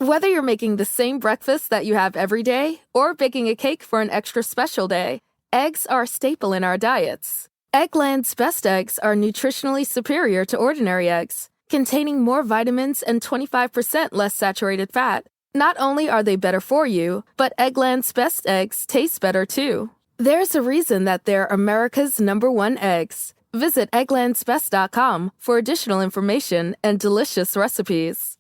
Whether you're making the same breakfast that you have every day or baking a cake for an extra special day, eggs are a staple in our diets. Eggland's best eggs are nutritionally superior to ordinary eggs, containing more vitamins and 25% less saturated fat. Not only are they better for you, but Eggland's best eggs taste better too. There's a reason that they're America's #1 eggs. Visit egglandsbest.com for additional information and delicious recipes.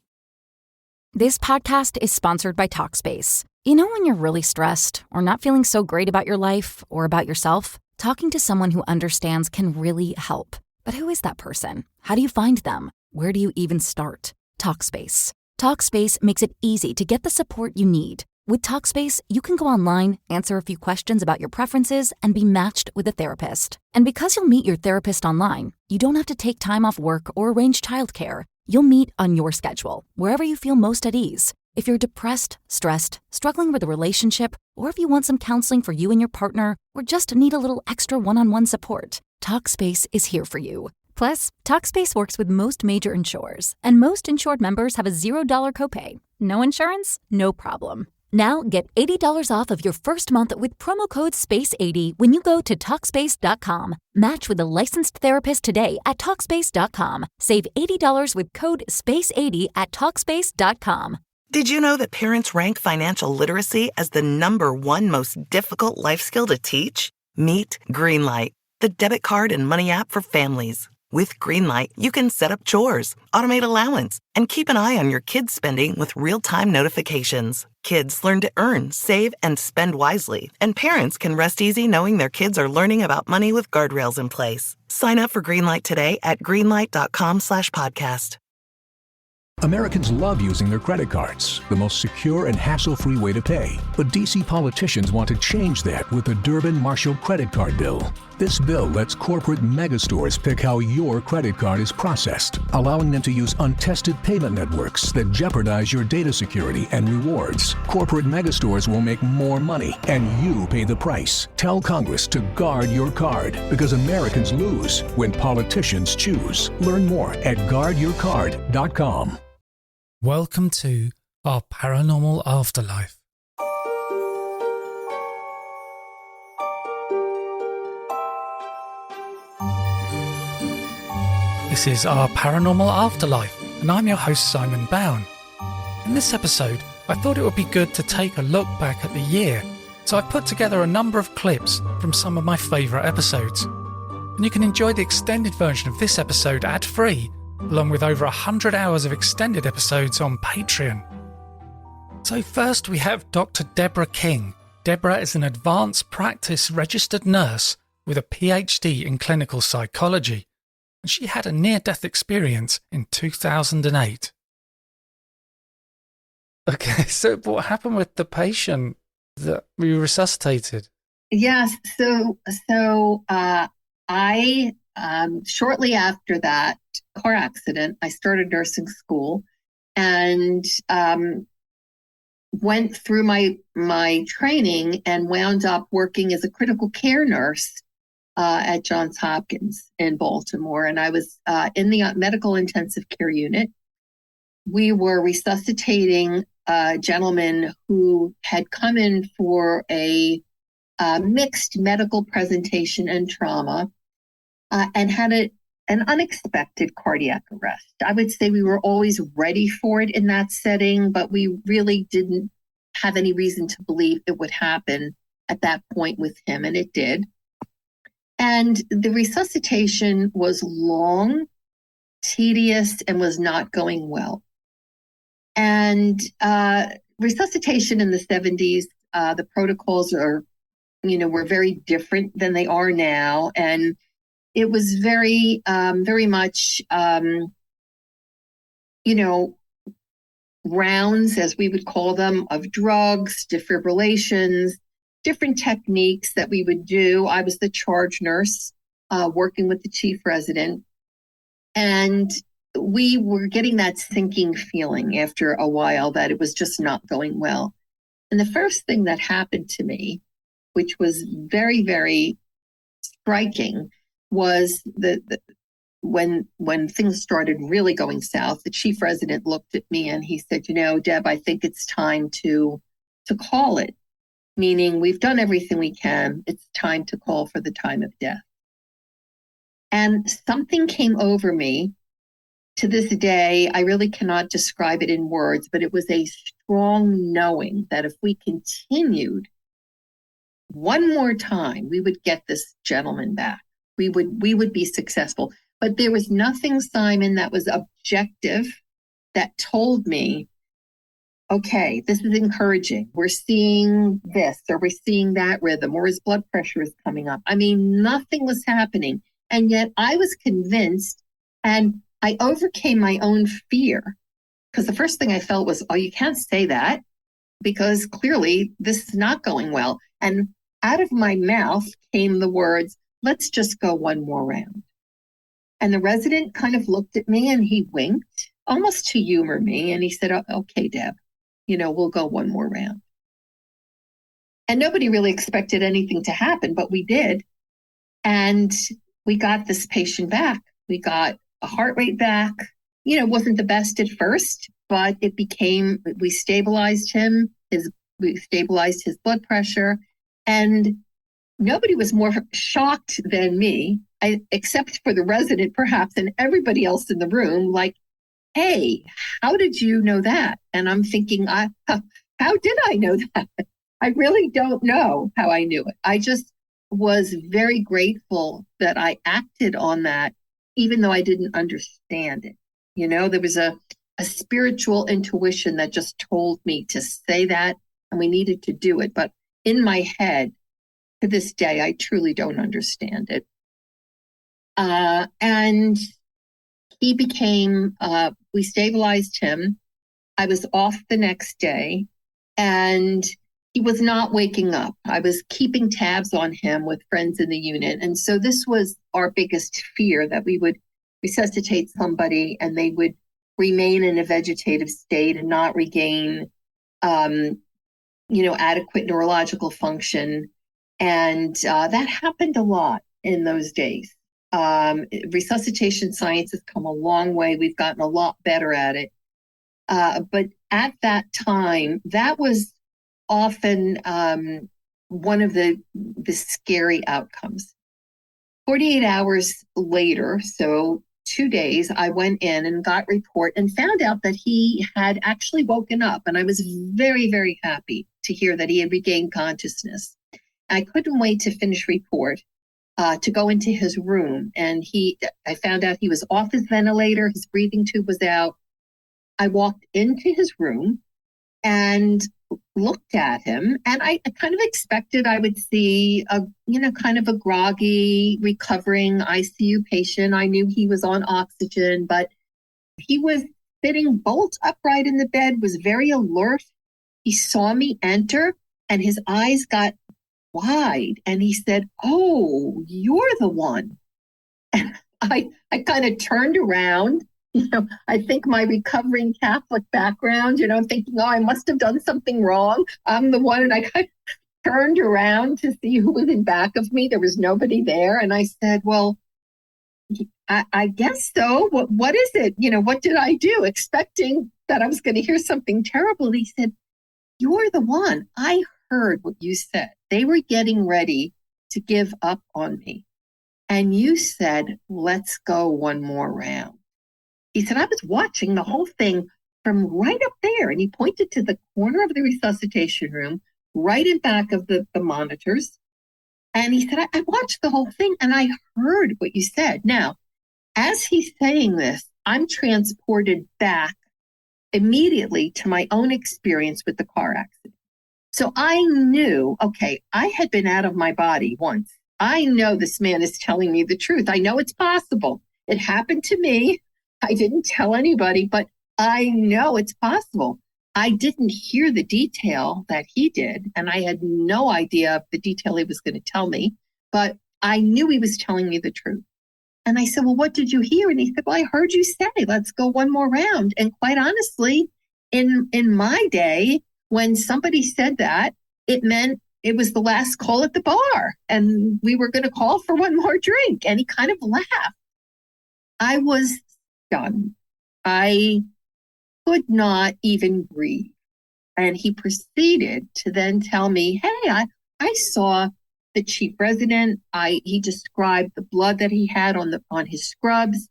This podcast is sponsored by Talkspace. You know when you're really stressed or not feeling so great about your life or about yourself? Talking to someone who understands can really help. But who is that person? How do you find them? Where do you even start? Talkspace. Talkspace makes it easy to get the support you need. With Talkspace, you can go online, answer a few questions about your preferences, and be matched with a therapist. And because you'll meet your therapist online, you don't have to take time off work or arrange childcare. You'll meet on your schedule, wherever you feel most at ease. If you're depressed, stressed, struggling with a relationship, or if you want some counseling for you and your partner, or just need a little extra one-on-one support, Talkspace is here for you. Plus, Talkspace works with most major insurers, and most insured members have a $0 copay. No insurance? No problem. Now get $80 off of your first month with promo code SPACE80 when you go to Talkspace.com. Match with a licensed therapist today at Talkspace.com. Save $80 with code SPACE80 at Talkspace.com. Did you know that parents rank financial literacy as the #1 most difficult life skill to teach? Meet Greenlight, the debit card and money app for families. With Greenlight, you can set up chores, automate allowance, and keep an eye on your kids' spending with real-time notifications. Kids learn to earn, save, and spend wisely, and parents can rest easy knowing their kids are learning about money with guardrails in place. Sign up for Greenlight today at greenlight.com/podcast. Americans love using their credit cards, the most secure and hassle-free way to pay. But D.C. politicians want to change that with the Durbin-Marshall credit card bill. This bill lets corporate megastores pick how your credit card is processed, allowing them to use untested payment networks that jeopardize your data security and rewards. Corporate megastores will make more money, and you pay the price. Tell Congress to guard your card, because Americans lose when politicians choose. Learn more at guardyourcard.com. Welcome to our paranormal afterlife. This is our paranormal afterlife, and I'm your host Simon Bown. In this episode, I thought it would be good to take a look back at the year, so I put together a number of clips from some of my favourite episodes. And you can enjoy the extended version of this episode ad-free, along with over 100 hours of extended episodes on Patreon. So first we have Dr. Deborah King. Deborah is an advanced practice registered nurse with a PhD in clinical psychology, and she had a near-death experience in 2008. Okay, so what happened with the patient that we resuscitated? Yes, so I shortly after that car accident, I started nursing school and went through my training and wound up working as a critical care nurse at Johns Hopkins in Baltimore. And I was in the medical intensive care unit. We were resuscitating a gentleman who had come in for a mixed medical presentation and trauma and had an unexpected cardiac arrest. I would say we were always ready for it in that setting, but we really didn't have any reason to believe it would happen at that point with him, and it did. And the resuscitation was long, tedious, and was not going well. And resuscitation in the 70s, the protocols were very different than they are now. And it was very much, rounds, as we would call them, of drugs, defibrillations, different techniques that we would do. I was the charge nurse working with the chief resident. And we were getting that sinking feeling after a while that it was just not going well. And the first thing that happened to me, which was very, very striking, was when things started really going south, the chief resident looked at me and he said, Deb, I think it's time to call it, meaning we've done everything we can. It's time to call for the time of death. And something came over me. To this day, I really cannot describe it in words, but it was a strong knowing that if we continued one more time, we would get this gentleman back. We would be successful. But there was nothing, Simon, that was objective that told me, okay, this is encouraging. We're seeing this, or we're seeing that rhythm, or his blood pressure is coming up. I mean, nothing was happening. And yet I was convinced, and I overcame my own fear, because the first thing I felt was, oh, you can't say that, because clearly this is not going well. And out of my mouth came the words, let's just go one more round. And the resident kind of looked at me and he winked, almost to humor me. And he said, okay, Deb, we'll go one more round. And nobody really expected anything to happen, but we did. And we got this patient back. We got a heart rate back. It wasn't the best at first, but we stabilized him. We stabilized his blood pressure. And nobody was more shocked than me, except for the resident perhaps, and everybody else in the room, like, hey, how did you know that? And I'm thinking, how did I know that? I really don't know how I knew it. I just was very grateful that I acted on that, even though I didn't understand it. There was a spiritual intuition that just told me to say that, and we needed to do it. But in my head, to this day, I truly don't understand it. And he became, we stabilized him. I was off the next day, and he was not waking up. I was keeping tabs on him with friends in the unit. And so this was our biggest fear, that we would resuscitate somebody and they would remain in a vegetative state and not regain, adequate neurological function. And that happened a lot in those days. Resuscitation science has come a long way. We've gotten a lot better at it. But at that time, that was often one of the scary outcomes. 48 hours later, so 2 days, I went in and got report and found out that he had actually woken up. And I was very, very happy to hear that he had regained consciousness. I couldn't wait to finish report, to go into his room. And I found out he was off his ventilator. His breathing tube was out. I walked into his room and looked at him, and I kind of expected I would see kind of a groggy, recovering ICU patient. I knew he was on oxygen, but he was sitting bolt upright in the bed, was very alert. He saw me enter and his eyes got wide and he said, "Oh, you're the one." And I kind of turned around. I think my recovering Catholic background, thinking, oh, I must have done something wrong. I'm the one. And I kind of turned around to see who was in back of me. There was nobody there. And I said, well, I guess so. What is it? What did I do? Expecting that I was going to hear something terrible. And he said, "You're the one. I heard what you said. They were getting ready to give up on me. And you said, let's go one more round." He said, "I was watching the whole thing from right up there." And he pointed to the corner of the resuscitation room, right in back of the monitors. And he said, I watched the whole thing and I heard what you said. Now, as he's saying this, I'm transported back immediately to my own experience with the car accident. So I knew, okay, I had been out of my body once. I know this man is telling me the truth. I know it's possible. It happened to me. I didn't tell anybody, but I know it's possible. I didn't hear the detail that he did, and I had no idea of the detail he was going to tell me, but I knew he was telling me the truth. And I said, well, what did you hear? And he said, well, I heard you say, let's go one more round. And quite honestly, in my day, when somebody said that, it meant it was the last call at the bar and we were going to call for one more drink. And he kind of laughed. I was stunned. I could not even breathe. And he proceeded to then tell me, hey, I saw the chief resident. He described the blood that he had on his scrubs.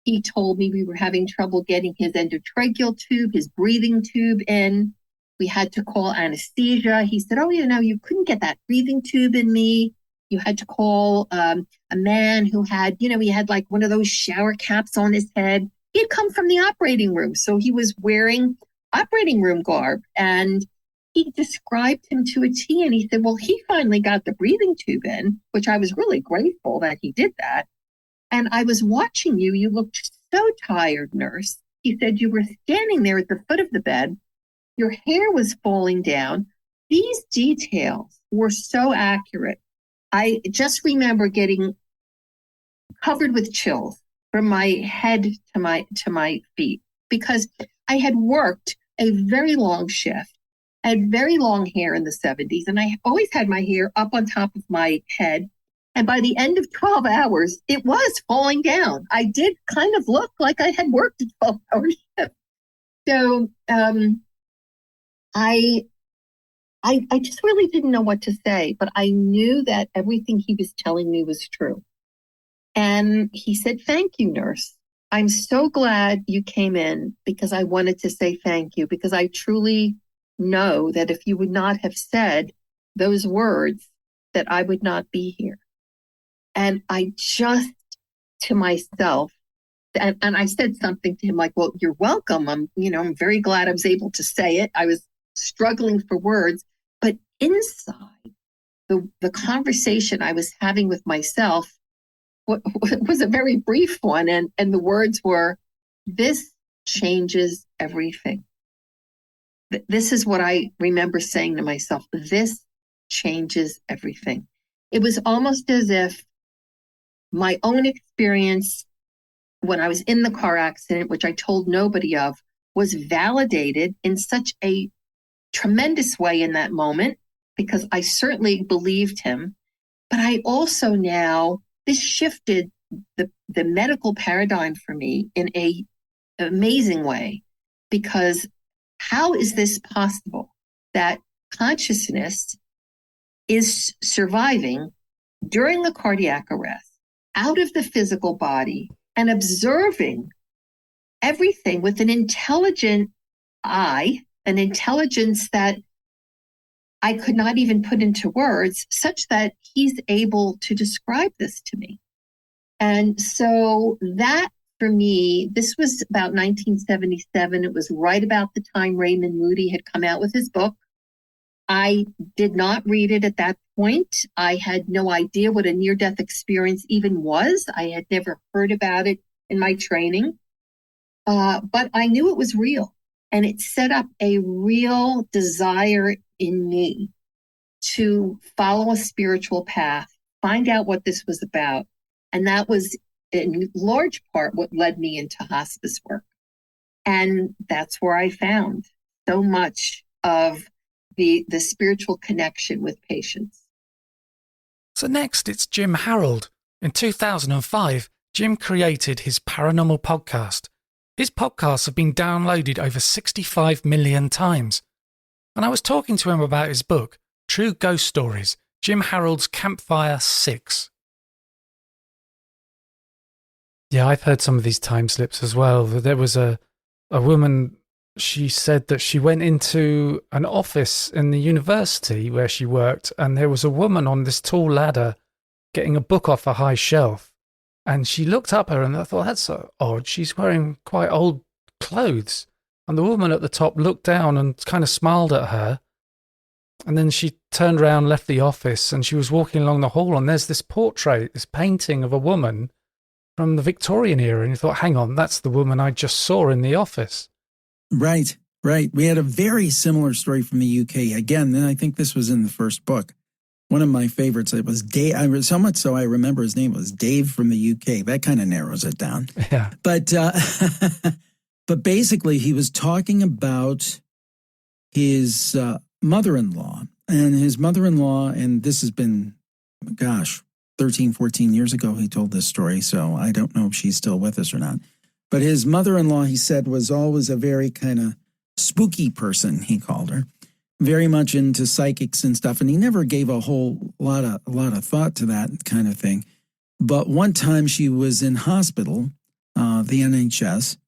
He told me we were having trouble getting his endotracheal tube, his breathing tube in. We had to call anesthesia. He said, you couldn't get that breathing tube in me. You had to call a man who had, he had like one of those shower caps on his head. He had come from the operating room, so he was wearing operating room garb. And he described him to a T, and he said, well, he finally got the breathing tube in, which I was really grateful that he did that. And I was watching you. You looked so tired, nurse. He said you were standing there at the foot of the bed. Your hair was falling down. These details were so accurate. I just remember getting covered with chills from my head to my feet, because I had worked a very long shift. I had very long hair in the 70s, and I always had my hair up on top of my head. And by the end of 12 hours, it was falling down. I did kind of look like I had worked a 12-hour shift. So I just really didn't know what to say, but I knew that everything he was telling me was true. And he said, thank you, nurse. I'm so glad you came in, because I wanted to say thank you, because I truly know that if you would not have said those words, that I would not be here. And I just, to myself, and I said something to him like, well, you're welcome. I'm very glad I was able to say it. I was struggling for words, but inside the conversation I was having with myself was a very brief one. And the words were, this changes everything. This is what I remember saying to myself. This changes everything. It was almost as if my own experience when I was in the car accident, which I told nobody of, was validated in such a tremendous way in that moment, because I certainly believed him. But I also now, this shifted the medical paradigm for me in an amazing way, because how is this possible that consciousness is surviving during a cardiac arrest, out of the physical body, and observing everything with an intelligent eye, an intelligence that I could not even put into words, such that he's able to describe this to me. And so that, for me, this was about 1977. It was right about the time Raymond Moody had come out with his book. I did not read it at that point. I had no idea what a near-death experience even was. I had never heard about it in my training. But I knew it was real. And it set up a real desire in me to follow a spiritual path, find out what this was about. And that was in large part what led me into hospice work. And that's where I found so much of the spiritual connection with patients. So next, it's Jim Harold. In 2005, Jim created his paranormal podcast. His podcasts have been downloaded over 65 million times. And I was talking to him about his book, True Ghost Stories, Jim Harold's Campfire 6. Yeah, I've heard some of these time slips as well. There was a woman, she said that she went into an office in the university where she worked, and there was a woman on this tall ladder getting a book off a high shelf. And she looked up at her and I thought, that's so odd. She's wearing quite old clothes. And the woman at the top looked down and kind of smiled at her. And then she turned around, left the office, and she was walking along the hall, and there's this portrait, this painting of a woman from the Victorian era. And you thought, hang on, that's the woman I just saw in the office. Right. We had a very similar story from the UK. Again, I think this was in the first book. One of my favorites, it was Dave, so much so I remember his name was Dave from the UK. That kind of narrows it down. Yeah. But but basically he was talking about his mother-in-law. And his mother-in-law, and this has been, 30 13, 14 years ago he told this story, so I don't know if she's still with us or not. But his mother-in-law, he said, was always a very kind of spooky person, he called her, very much into psychics and stuff, and he never gave a whole lot of thought to that kind of thing. But one time she was in hospital, the NHS,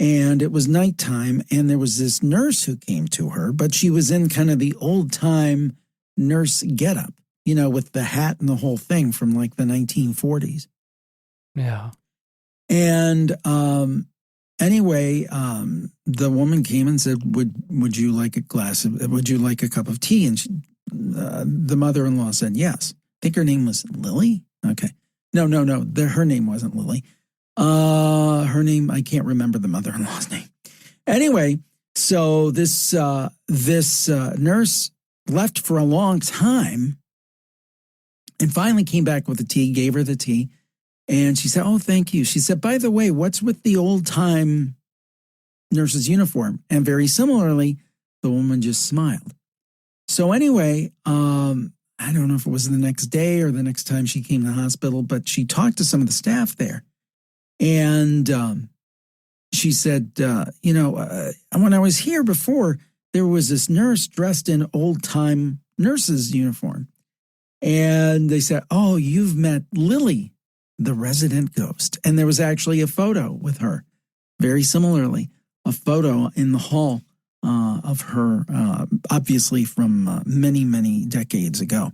and it was nighttime, and there was this nurse who came to her, but she was in kind of the old-time nurse getup, with the hat and the whole thing from like the 1940s. Yeah. And anyway, the woman came and said, "Would you like a cup of tea?" And the mother-in-law said yes. I think her name was Lily. Okay. No. Her name wasn't Lily. Her name, I can't remember the mother-in-law's name. Anyway, so this nurse left for a long time and finally came back with the tea, gave her the tea. And she said, "Oh, thank you." She said, "By the way, what's with the old-time nurse's uniform?" And very similarly, the woman just smiled. So anyway, I don't know if it was the next day or the next time she came to the hospital, but she talked to some of the staff there. And she said, when I was here before, there was this nurse dressed in old-time nurse's uniform. And they said, "Oh, you've met Lily, the resident ghost." And there was actually a photo with her, very similarly, a photo in the hall of her, obviously from many, many decades ago.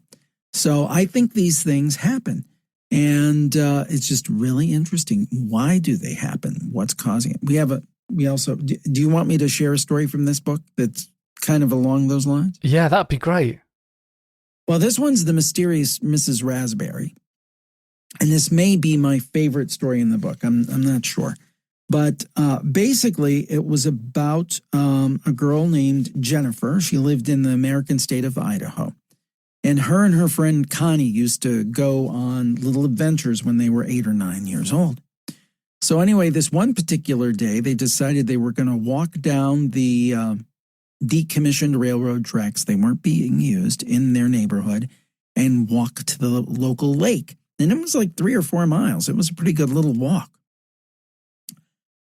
So I think these things happen. And it's just really interesting. Why do they happen? What's causing it? Do you want me to share a story from this book that's kind of along those lines? Yeah, that'd be great. Well, this one's The Mysterious Mrs. Raspberry. And this may be my favorite story in the book. I'm not sure. But basically, it was about a girl named Jennifer. She lived in the American state of Idaho. And her friend Connie used to go on little adventures when they were 8 or 9 years old. So anyway, this one particular day, they decided they were going to walk down the decommissioned railroad tracks. They weren't being used in their neighborhood, and walk to the local lake. And it was like 3 or 4 miles. It was a pretty good little walk.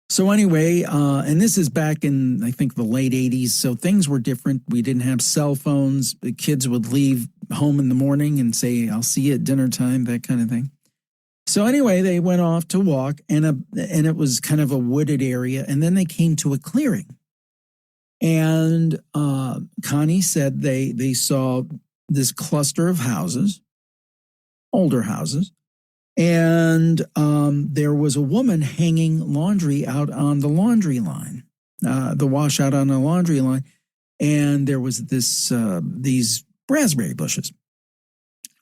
So anyway, and this is back in, I think, the late 80s, so things were different. We didn't have cell phones. The kids would leave home in the morning and say, "I'll see you at dinner time," that kind of thing. So anyway, they went off to walk, and it was kind of a wooded area, and then they came to a clearing. And Connie said they saw this cluster of houses, older houses, and there was a woman hanging laundry out on the laundry line, the wash out on the laundry line, and there was these raspberry bushes.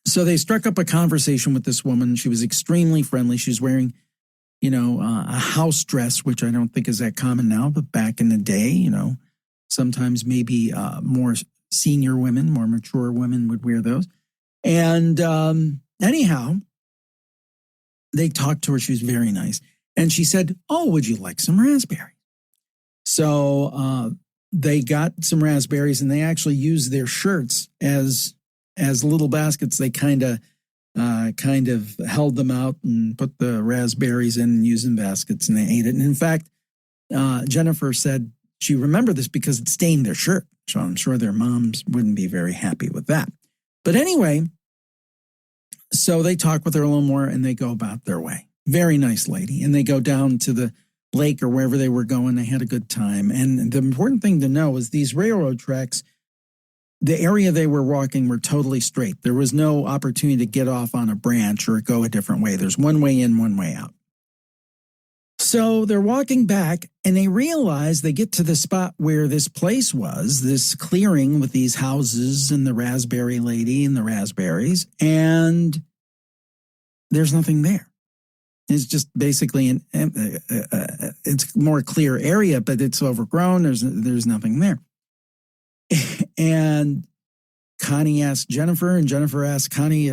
So they struck up a conversation with this woman. She was extremely friendly. She was wearing, a house dress, which I don't think is that common now, but back in the day, sometimes maybe more senior women, more mature women would wear those. And anyhow, they talked to her. She was very nice. And she said, "Oh, would you like some raspberries?" So they got some raspberries, and they actually used their shirts as little baskets. They kind of held them out and put the raspberries in and used in baskets, and they ate it. And in fact, Jennifer said she remembered this because it stained their shirt. So I'm sure their moms wouldn't be very happy with that. But anyway, so they talk with her a little more, and they go about their way. Very nice lady. And they go down to the lake or wherever they were going. They had a good time. And the important thing to know is these railroad tracks, the area they were walking were totally straight. There was no opportunity to get off on a branch or go a different way. There's one way in, one way out. So they're walking back, and they realize they get to the spot where this place was, this clearing with these houses and the raspberry lady and the raspberries, and there's nothing there. It's just basically it's more clear area, but it's overgrown. There's nothing there. And Connie asked Jennifer, and Jennifer asked Connie,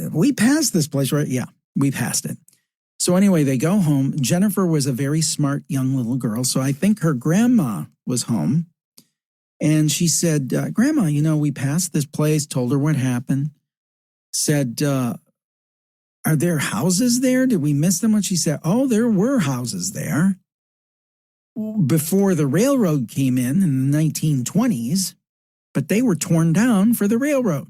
"We passed this place, right?" "Yeah, we passed it." So anyway, they go home. Jennifer was a very smart young little girl, so I think her grandma was home. And she said, "Grandma, we passed this place," told her what happened, said, are there houses there? Did we miss them when she said, oh, there were houses there before the railroad came in the 1920s, but they were torn down for the railroad.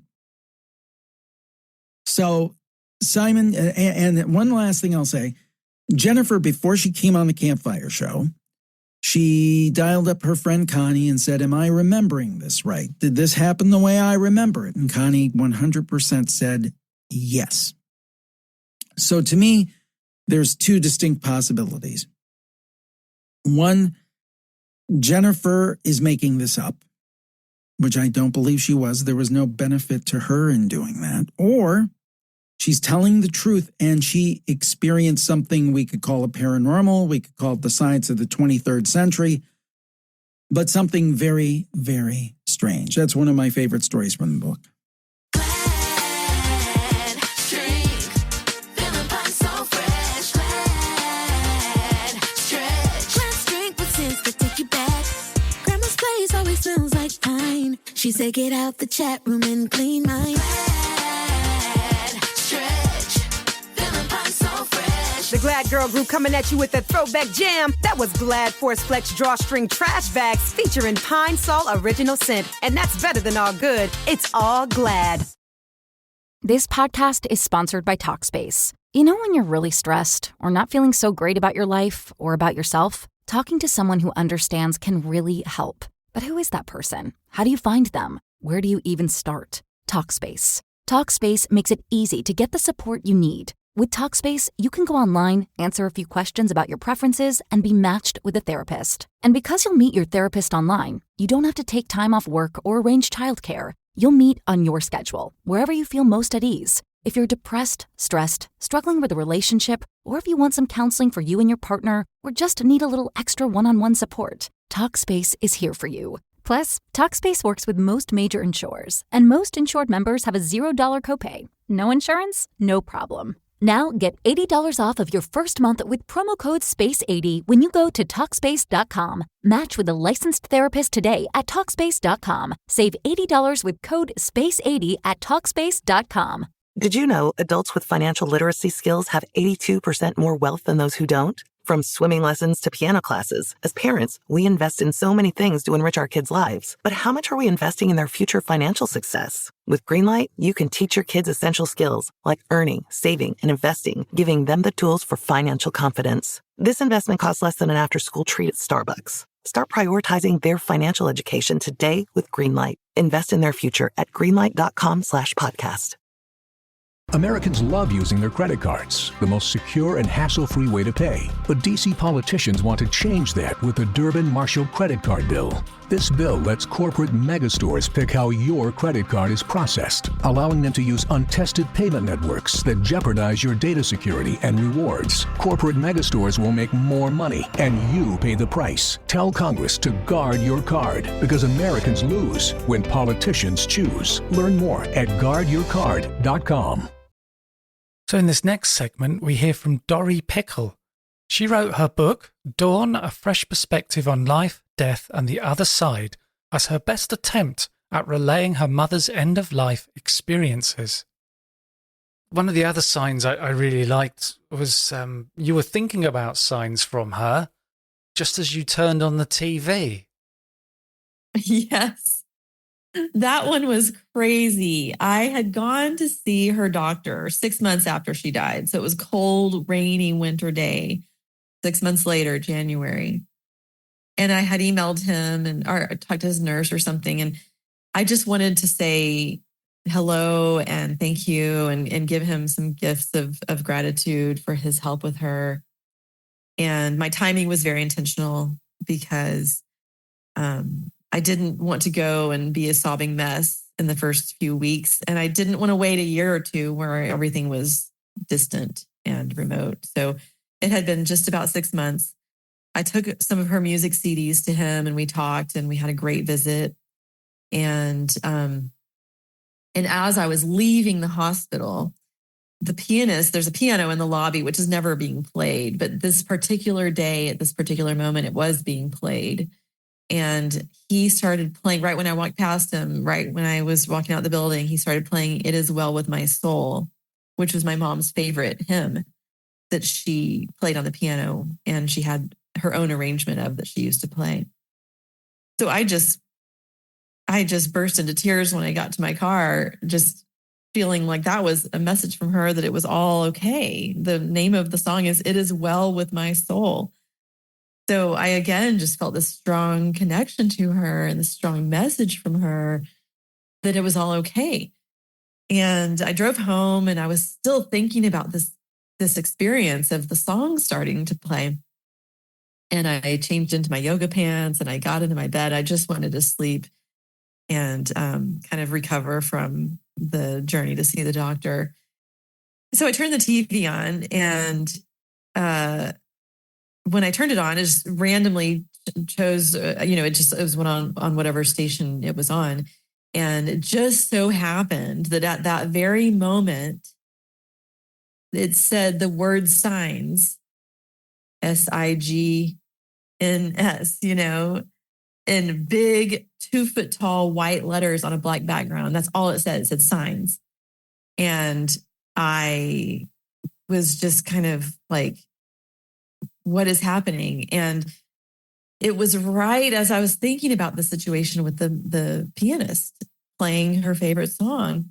So Simon, and one last thing I'll say, Jennifer, before she came on the Campfire show, she dialed up her friend Connie and said, am I remembering this right? Did this happen the way I remember it? And Connie 100% said yes. So to me, there's two distinct possibilities. One, Jennifer is making this up, which I don't believe she was. There was no benefit to her in doing that. Or she's telling the truth and she experienced something we could call a paranormal. We could call it the science of the 23rd century, but something very, very strange. That's one of my favorite stories from the book. Smells like pine. She said, get out the chat room and clean mine. Stretch, feeling fine, so fresh. The Glad Girl Group coming at you with a throwback jam. That was Glad Force Flex Drawstring Trash Bags featuring Pine Sol Original Scent. And that's better than all good. It's all Glad. This podcast is sponsored by Talkspace. You know when you're really stressed or not feeling so great about your life or about yourself? Talking to someone who understands can really help. But who is that person? How do you find them? Where do you even start? Talkspace. Talkspace makes it easy to get the support you need. With Talkspace, you can go online, answer a few questions about your preferences, and be matched with a therapist. And because you'll meet your therapist online, you don't have to take time off work or arrange childcare. You'll meet on your schedule, wherever you feel most at ease. If you're depressed, stressed, struggling with a relationship, or if you want some counseling for you and your partner, or just need a little extra one-on-one support, Talkspace is here for you. Plus, Talkspace works with most major insurers, and most insured members have a $0 copay. No insurance? No problem. Now get $80 off of your first month with promo code SPACE80 when you go to Talkspace.com. Match with a licensed therapist today at Talkspace.com. Save $80 with code SPACE80 at Talkspace.com. Did you know adults with financial literacy skills have 82% more wealth than those who don't? From swimming lessons to piano classes, as parents, we invest in so many things to enrich our kids' lives. But how much are we investing in their future financial success? With Greenlight, you can teach your kids essential skills like earning, saving, and investing, giving them the tools for financial confidence. This investment costs less than an after-school treat at Starbucks. Start prioritizing their financial education today with Greenlight. Invest in their future at greenlight.com/podcast. Americans love using their credit cards, the most secure and hassle-free way to pay. But D.C. politicians want to change that with the Durbin-Marshall credit card bill. This bill lets corporate megastores pick how your credit card is processed, allowing them to use untested payment networks that jeopardize your data security and rewards. Corporate megastores will make more money, and you pay the price. Tell Congress to guard your card, because Americans lose when politicians choose. Learn more at guardyourcard.com. So in this next segment, we hear from Dorie Pickle. She wrote her book, Dawn, A Fresh Perspective on Life, Death and the Other Side, as her best attempt at relaying her mother's end-of-life experiences. One of the other signs I really liked was you were thinking about signs from her just as you turned on the TV. Yes. That one was crazy. I had gone to see her doctor 6 months after she died. So it was cold, rainy winter day, 6 months later, January. And I had emailed him or talked to his nurse or something. And I just wanted to say hello and thank you and give him some gifts of gratitude for his help with her. And my timing was very intentional because I didn't want to go and be a sobbing mess in the first few weeks. And I didn't want to wait a year or two where everything was distant and remote. So it had been just about 6 months. I took some of her music CDs to him and we talked and we had a great visit. And as I was leaving the hospital, the pianist, there's a piano in the lobby, which is never being played. But this particular day, at this particular moment, it was being played. And he started playing right when I walked past him, right when I was walking out the building, he started playing It Is Well With My Soul. which was my mom's favorite hymn that she played on the piano, and she had her own arrangement of that she used to play. So I just burst into tears when I got to my car, just feeling like that was a message from her that it was all okay. The name of the song is "It Is Well With My Soul." So I, again, just felt this strong connection to her and this strong message from her that it was all okay. And I drove home and I was still thinking about this experience of the song starting to play. And I changed into my yoga pants and I got into my bed. I just wanted to sleep and kind of recover from the journey to see the doctor. So I turned the TV on, and when I turned it on, it just randomly chose, it was went on whatever station it was on. And it just so happened that at that very moment, it said the word signs, SIGNS, in big 2-foot tall white letters on a black background. That's all it said. It said signs. And I was just kind of like, what is happening? And it was right as I was thinking about the situation with the pianist playing her favorite song.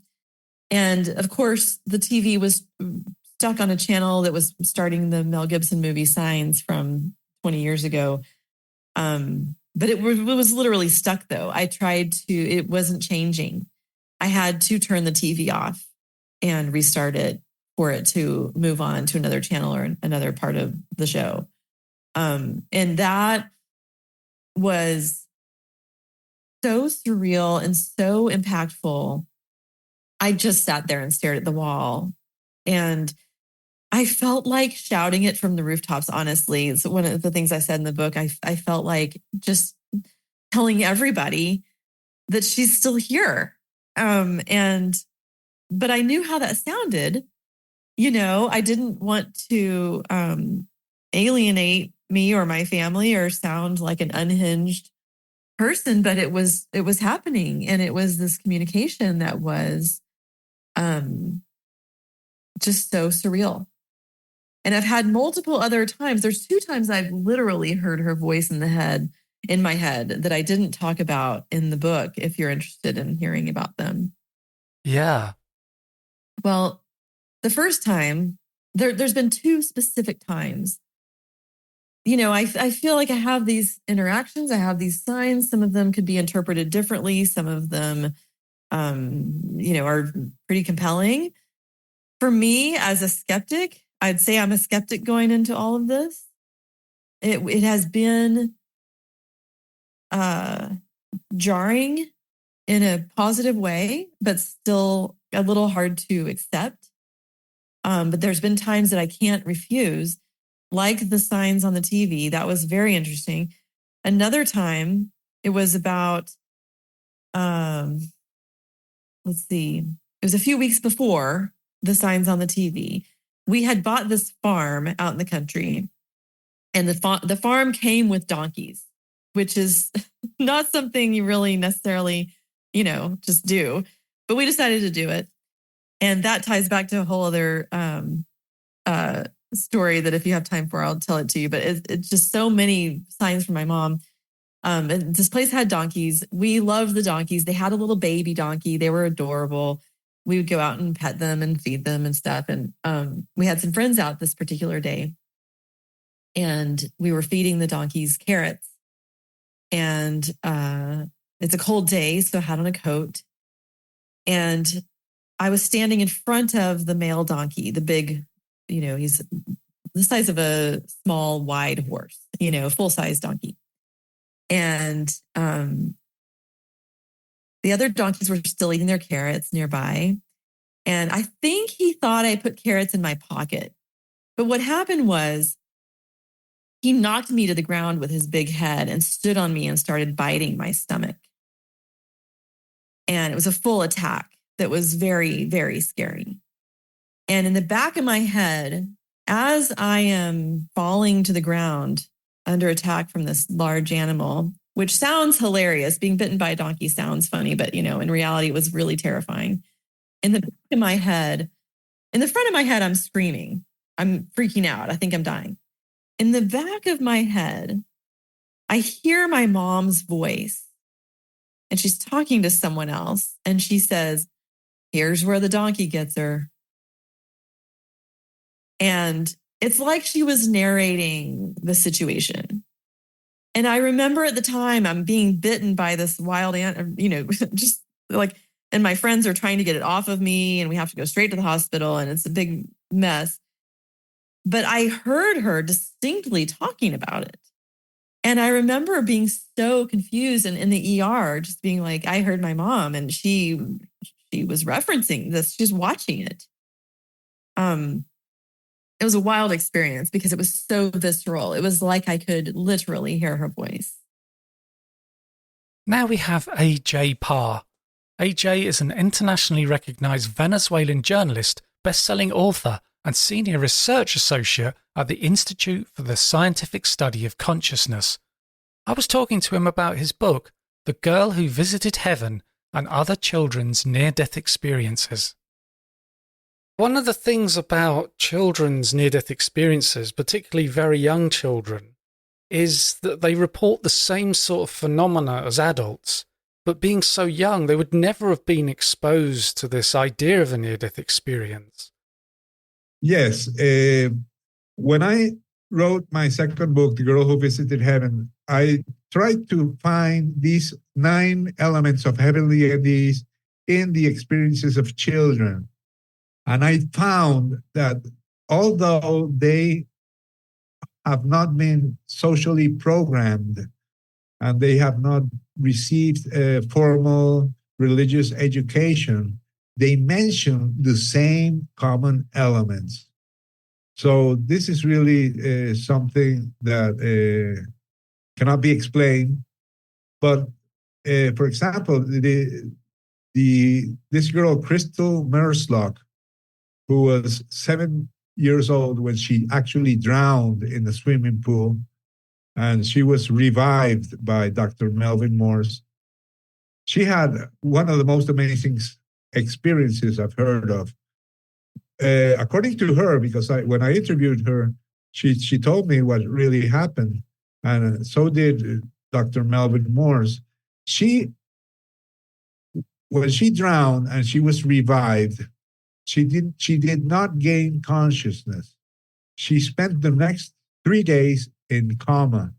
And of course, the TV was stuck on a channel that was starting the Mel Gibson movie Signs from 20 years ago. But it was literally stuck, though. It wasn't changing. I had to turn the TV off and restart it for it to move on to another channel or another part of the show. And that was so surreal and so impactful. I just sat there and stared at the wall, and I felt like shouting it from the rooftops, honestly. It's one of the things I said in the book. I felt like just telling everybody that she's still here. But I knew how that sounded. I didn't want to alienate me or my family or sound like an unhinged person, but it was happening. And it was this communication that was just so surreal. And I've had multiple other times. There's 2 times I've literally heard her voice in my head that I didn't talk about in the book, if you're interested in hearing about them. Yeah. Well, the first time, there's been 2 specific times. I feel like I have these interactions. I have these signs. Some of them could be interpreted differently. Some of them, are pretty compelling. For me, as a skeptic, I'd say I'm a skeptic going into all of this. It has been jarring in a positive way, but still a little hard to accept. But there's been times that I can't refuse, like the signs on the TV. That was very interesting. Another time, it was about, let's see, it was a few weeks before the signs on the TV. We had bought this farm out in the country, and the farm came with donkeys, which is not something you really necessarily, just do. But we decided to do it. And that ties back to a whole other story that if you have time for, I'll tell it to you. But it's just so many signs from my mom. And this place had donkeys. We loved the donkeys. They had a little baby donkey. They were adorable. We would go out and pet them and feed them and stuff. And we had some friends out this particular day. And we were feeding the donkeys carrots. And it's a cold day, so I had on a coat. And I was standing in front of the male donkey, the big, he's the size of a small, wide horse, full-size donkey. And the other donkeys were still eating their carrots nearby. And I think he thought I put carrots in my pocket. But what happened was he knocked me to the ground with his big head and stood on me and started biting my stomach. And it was a full attack that was very, very scary. And in the back of my head, as I am falling to the ground under attack from this large animal, which sounds hilarious. Being bitten by a donkey sounds funny, but in reality, it was really terrifying. In the back of my head, In the front of my head, I'm screaming. I'm freaking out. I think I'm dying. In the back of my head, I hear my mom's voice, and she's talking to someone else. And she says, "Here's where the donkey gets her." And it's like she was narrating the situation. And I remember at the time I'm being bitten by this wild ant, just like, and my friends are trying to get it off of me, and we have to go straight to the hospital, and it's a big mess. But I heard her distinctly talking about it. And I remember being so confused and in the ER, just being like, I heard my mom, and she was referencing this. She was watching it. It was a wild experience because it was so visceral. It was like I could literally hear her voice. Now we have A.J. Parr. A.J. is an internationally recognized Venezuelan journalist, best-selling author, and senior research associate at the Institute for the Scientific Study of Consciousness. I was talking to him about his book, The Girl Who Visited Heaven and Other Children's Near-Death Experiences. One of the things about children's near-death experiences, particularly very young children, is that they report the same sort of phenomena as adults, but being so young, they would never have been exposed to this idea of a near-death experience. Yes. When I wrote my second book, The Girl Who Visited Heaven, I tried to find these 9 elements of heavenly entities in the experiences of children. And I found that although they have not been socially programmed and they have not received a formal religious education, they mention the same common elements. So this is really something that cannot be explained. But for example, this girl, Crystal Merslock, who was 7 years old when she actually drowned in the swimming pool, and she was revived by Dr. Melvin Morse. She had one of the most amazing experiences I've heard of. According to her, because when I interviewed her, she told me what really happened, and so did Dr. Melvin Morse. When she drowned and she was revived, she did not gain consciousness. She spent the next 3 days in coma.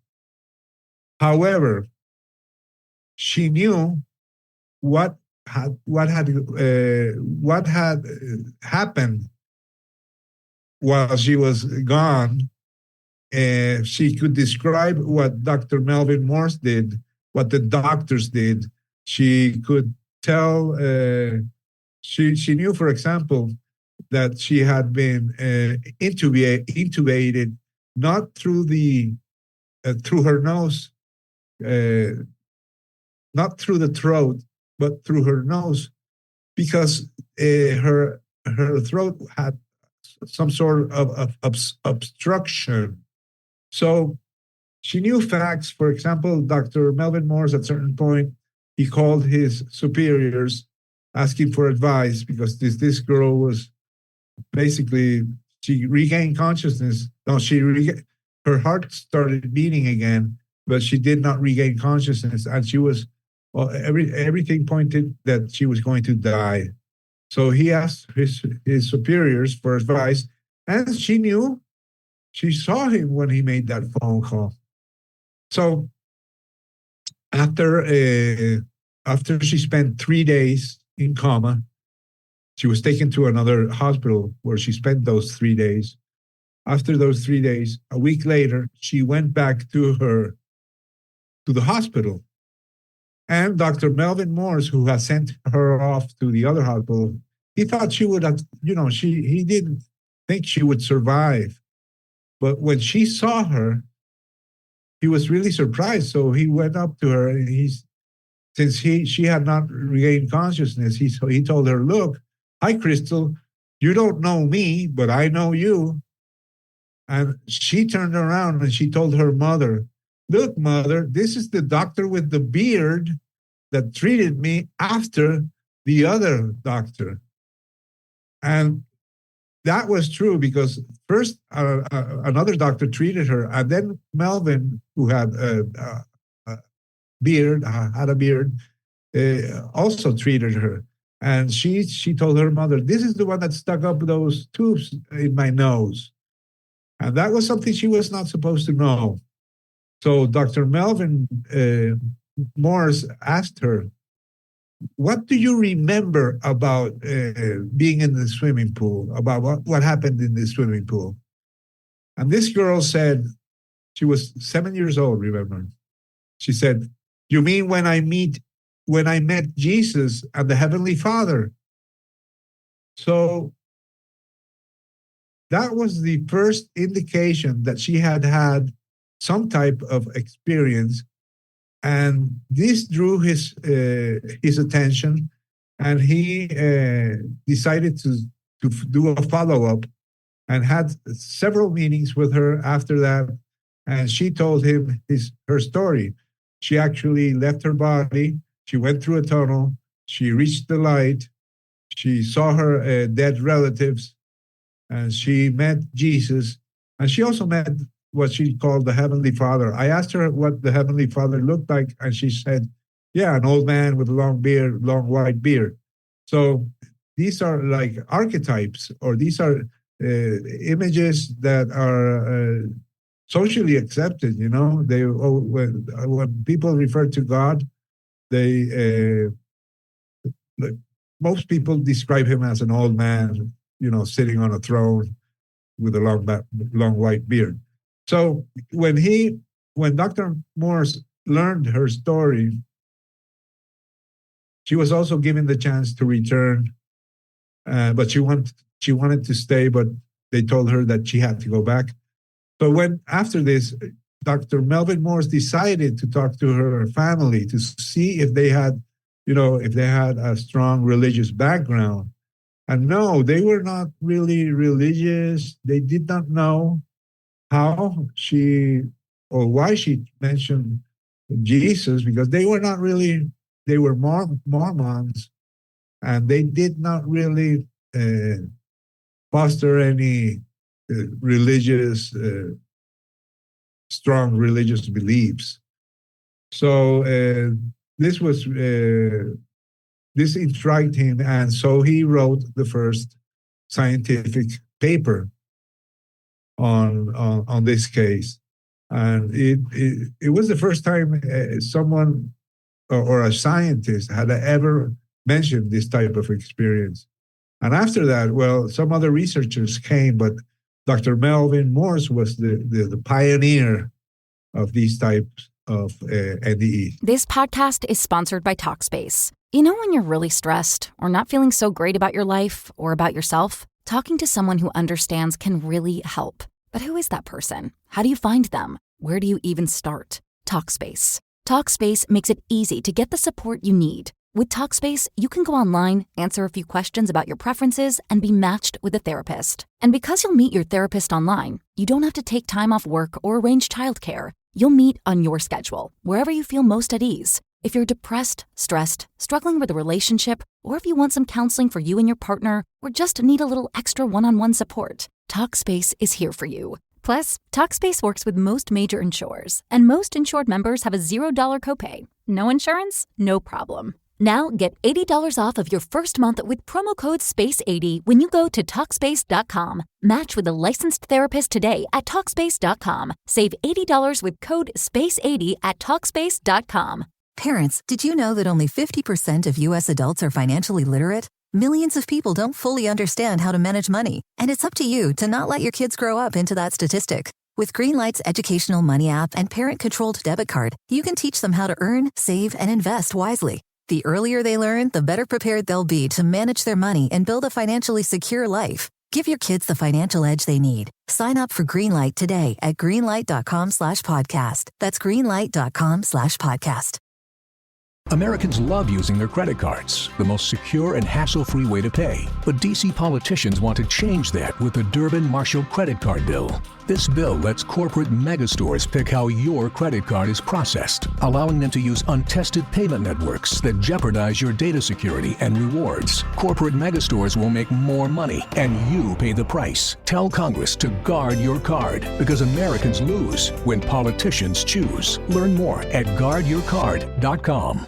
However, she knew what had happened while she was gone. She could describe what Dr. Melvin Morse did, what the doctors did. She could tell. She knew, for example, that she had been intubated not through through her nose, not through the throat, but through her nose, because her throat had some sort of obstruction. So she knew facts. For example, Dr. Melvin Morse, at a certain point, he called his superiors asking for advice because this girl was basically, she regained consciousness. No, her heart started beating again, but she did not regain consciousness, and she was, well, everything pointed that she was going to die. So he asked his superiors for advice, and she knew. She saw him when he made that phone call. So after she spent 3 days in coma, she was taken to another hospital where she spent those 3 days. After those 3 days, a week later, she went back to the hospital. And Dr. Melvin Morse, who had sent her off to the other hospital, he thought she would have, he didn't think she would survive. But when she saw her, he was really surprised. So he went up to her, and since she had not regained consciousness, he told her, "Look, hi, Crystal, you don't know me, but I know you." And she turned around and she told her mother, "Look, mother, this is the doctor with the beard that treated me after the other doctor." And that was true because first another doctor treated her, and then Melvin, who had a beard, also treated her. And she told her mother, "This is the one that stuck up those tubes in my nose." And that was something she was not supposed to know. So Dr. Melvin Morse asked her, "What do you remember about being in the swimming pool, about what happened in the swimming pool?" And this girl said, she was 7 years old, remember? She said, "You mean when I met Jesus and the Heavenly Father?" So that was the first indication that she had had some type of experience. And this drew his attention, and he decided to do a follow-up and had several meetings with her after that. And she told him her story. She actually left her body. She went through a tunnel. She reached the light. She saw her dead relatives, and she met Jesus. And she also met what she called the Heavenly Father. I asked her what the Heavenly Father looked like, and she said, "Yeah, an old man with a long beard, long white beard." So these are like archetypes, or these are images that are socially accepted. You know, when people refer to God, most people describe him as an old man, you know, sitting on a throne with a long white beard. So when Dr. Morse learned her story, she was also given the chance to return, but she wanted to stay, but they told her that she had to go back. So after this, Dr. Melvin Morse decided to talk to her family to see if they had a strong religious background. And no, they were not really religious. They did not know how or why she mentioned Jesus, because they were not really, they were Mormons, and they did not really foster any strong religious beliefs. So this intrigued him, and so he wrote the first scientific paper on this case. And it was the first time someone or a scientist had ever mentioned this type of experience. And after that, well, some other researchers came, but Dr. Melvin Morse was the pioneer of these types of NDE. This podcast is sponsored by Talkspace. You know when you're really stressed or not feeling so great about your life or about yourself? Talking to someone who understands can really help. But who is that person? How do you find them? Where do you even start? Talkspace. Talkspace makes it easy to get the support you need. With Talkspace, you can go online, answer a few questions about your preferences, and be matched with a therapist. And because you'll meet your therapist online, you don't have to take time off work or arrange childcare. You'll meet on your schedule, wherever you feel most at ease. If you're depressed, stressed, struggling with a relationship, or if you want some counseling for you and your partner, or just need a little extra one-on-one support, Talkspace is here for you. Plus, Talkspace works with most major insurers, and most insured members have a $0 copay. No insurance? No problem. Now get $80 off of your first month with promo code SPACE80 when you go to Talkspace.com. Match with a licensed therapist today at Talkspace.com. Save $80 with code SPACE80 at Talkspace.com. Parents, did you know that only 50% of U.S. adults are financially literate? Millions of people don't fully understand how to manage money, and it's up to you to not let your kids grow up into that statistic. With Greenlight's educational money app and parent-controlled debit card, you can teach them how to earn, save, and invest wisely. The earlier they learn, the better prepared they'll be to manage their money and build a financially secure life. Give your kids the financial edge they need. Sign up for Greenlight today at greenlight.com/podcast. That's greenlight.com/podcast. Americans love using their credit cards, the most secure and hassle-free way to pay. But D.C. politicians want to change that with the Durbin-Marshall credit card bill. This bill lets corporate megastores pick how your credit card is processed, allowing them to use untested payment networks that jeopardize your data security and rewards. Corporate megastores will make more money, and you pay the price. Tell Congress to guard your card, because Americans lose when politicians choose. Learn more at guardyourcard.com.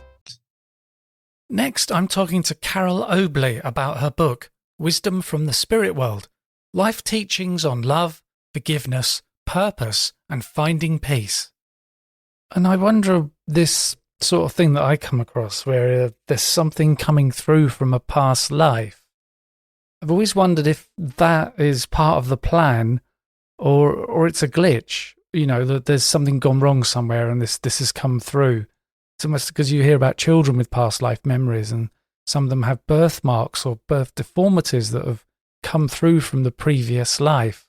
Next, I'm talking to Carole Obley about her book, Wisdom from the Spirit World, Life Teachings on Love, Forgiveness, Purpose, and Finding Peace. And I wonder, this sort of thing that I come across, where there's something coming through from a past life. I've always wondered if that is part of the plan, or it's a glitch, that there's something gone wrong somewhere and this has come through. It's almost because you hear about children with past life memories, and some of them have birthmarks or birth deformities that have come through from the previous life.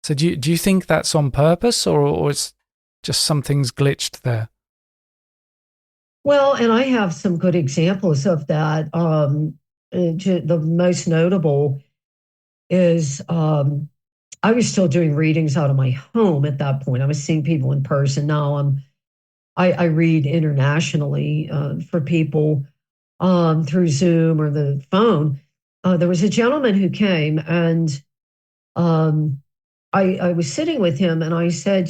So do you think that's on purpose, or it's just something's glitched there? Well, and I have some good examples of that. The most notable is I was still doing readings out of my home at that point. I was seeing people in person. Now I read internationally for people through Zoom or the phone. There was a gentleman who came, and I was sitting with him, and I said,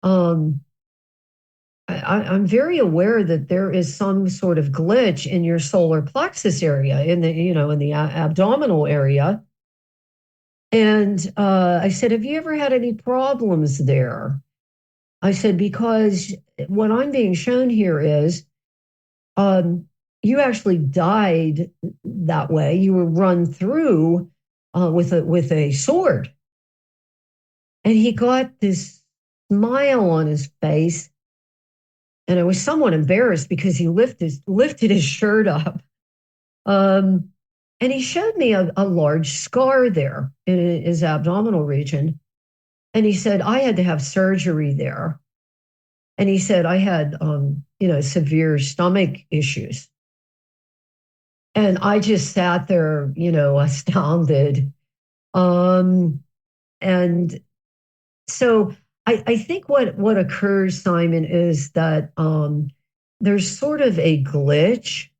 I'm very aware that there is some sort of glitch in your solar plexus area, in the abdominal area. And I said, have you ever had any problems there? I said, because what I'm being shown here is you actually died that way. You were run through with a sword. And he got this smile on his face. And I was somewhat embarrassed because he lifted his shirt up. And he showed me a large scar there in his abdominal region. And he said, I had to have surgery there. And he said, I had, severe stomach issues. And I just sat there, astounded. And so I think what occurs, Simon, is that there's sort of a glitch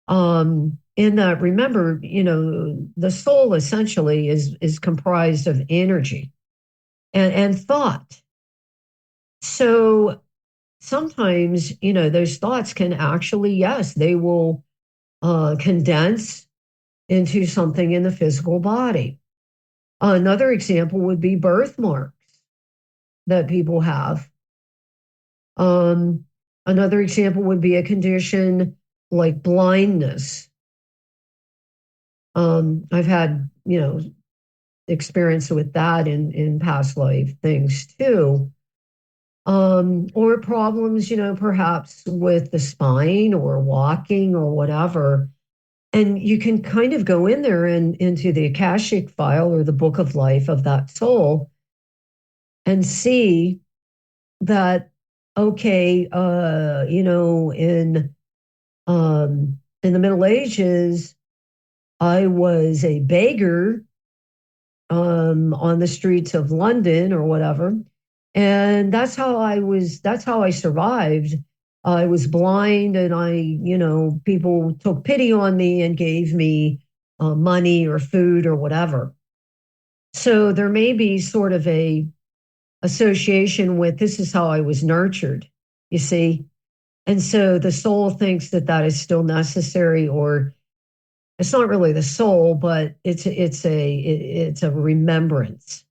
in that, remember, the soul essentially is comprised of energy and thought. So sometimes, those thoughts can actually, yes, they will condense into something in the physical body. Another example would be birthmarks that people have. Another example would be a condition like blindness. I've had, experience with that in past life things too. Or problems, perhaps with the spine or walking or whatever. And you can kind of go in there and into the Akashic file or the book of life of that soul and see that, okay, in the Middle Ages, I was a beggar on the streets of London or whatever. And that's how I survived. I was blind, and people took pity on me and gave me money or food or whatever. So there may be sort of a association with, this is how I was nurtured, you see? And so the soul thinks that is still necessary, or it's not really the soul, but it's a remembrance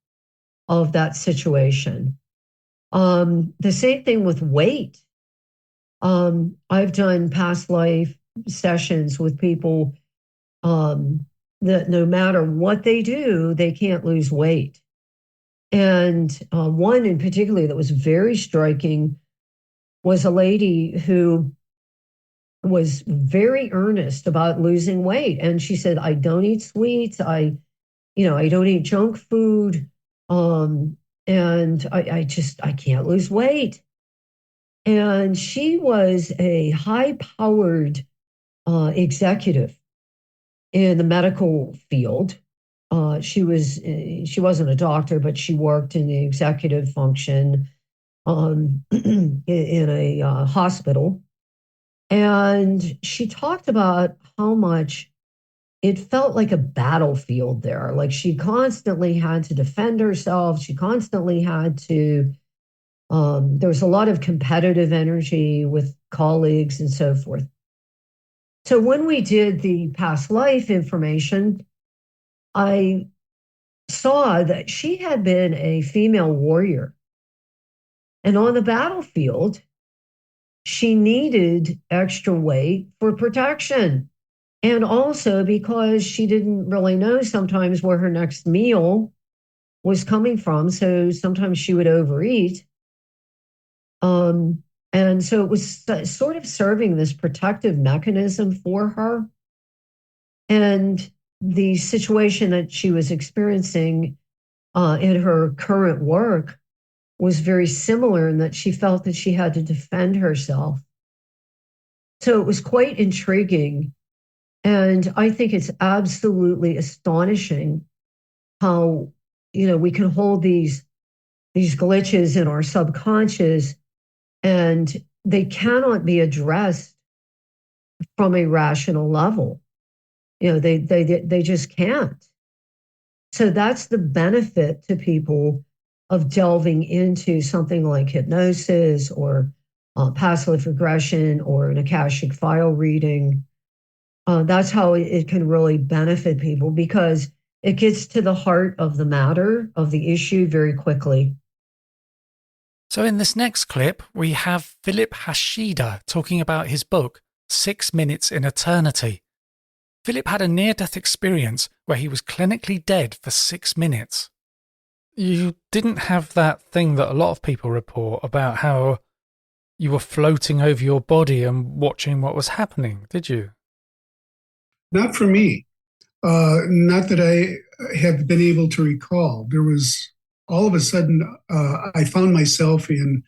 of that situation. The same thing with weight. I've done past life sessions with people that no matter what they do, they can't lose weight. And one in particular that was very striking was a lady who was very earnest about losing weight. And she said, I don't eat sweets. I don't eat junk food. And I can't lose weight. And she was a high-powered executive in the medical field. she wasn't a doctor, but she worked in the executive function in a hospital. And she talked about how much it felt like a battlefield there. Like she constantly had to defend herself. She constantly had to, there was a lot of competitive energy with colleagues and so forth. So when we did the past life information, I saw that she had been a female warrior. And on the battlefield, she needed extra weight for protection. And also because she didn't really know sometimes where her next meal was coming from. So sometimes she would overeat. And so it was sort of serving this protective mechanism for her. And the situation that she was experiencing in her current work was very similar in that she felt that she had to defend herself. So it was quite intriguing. And I think it's absolutely astonishing how, we can hold these glitches in our subconscious and they cannot be addressed from a rational level. They just can't. So that's the benefit to people of delving into something like hypnosis or past life regression or an Akashic file reading. That's how it can really benefit people because it gets to the heart of the matter, of the issue very quickly. So in this next clip, we have Philip Hasheider talking about his book, 6 Minutes in Eternity. Philip had a near-death experience where he was clinically dead for 6 minutes. You didn't have that thing that a lot of people report about how you were floating over your body and watching what was happening, did you? Not for me. Not that I have been able to recall. There was all of a sudden, I found myself in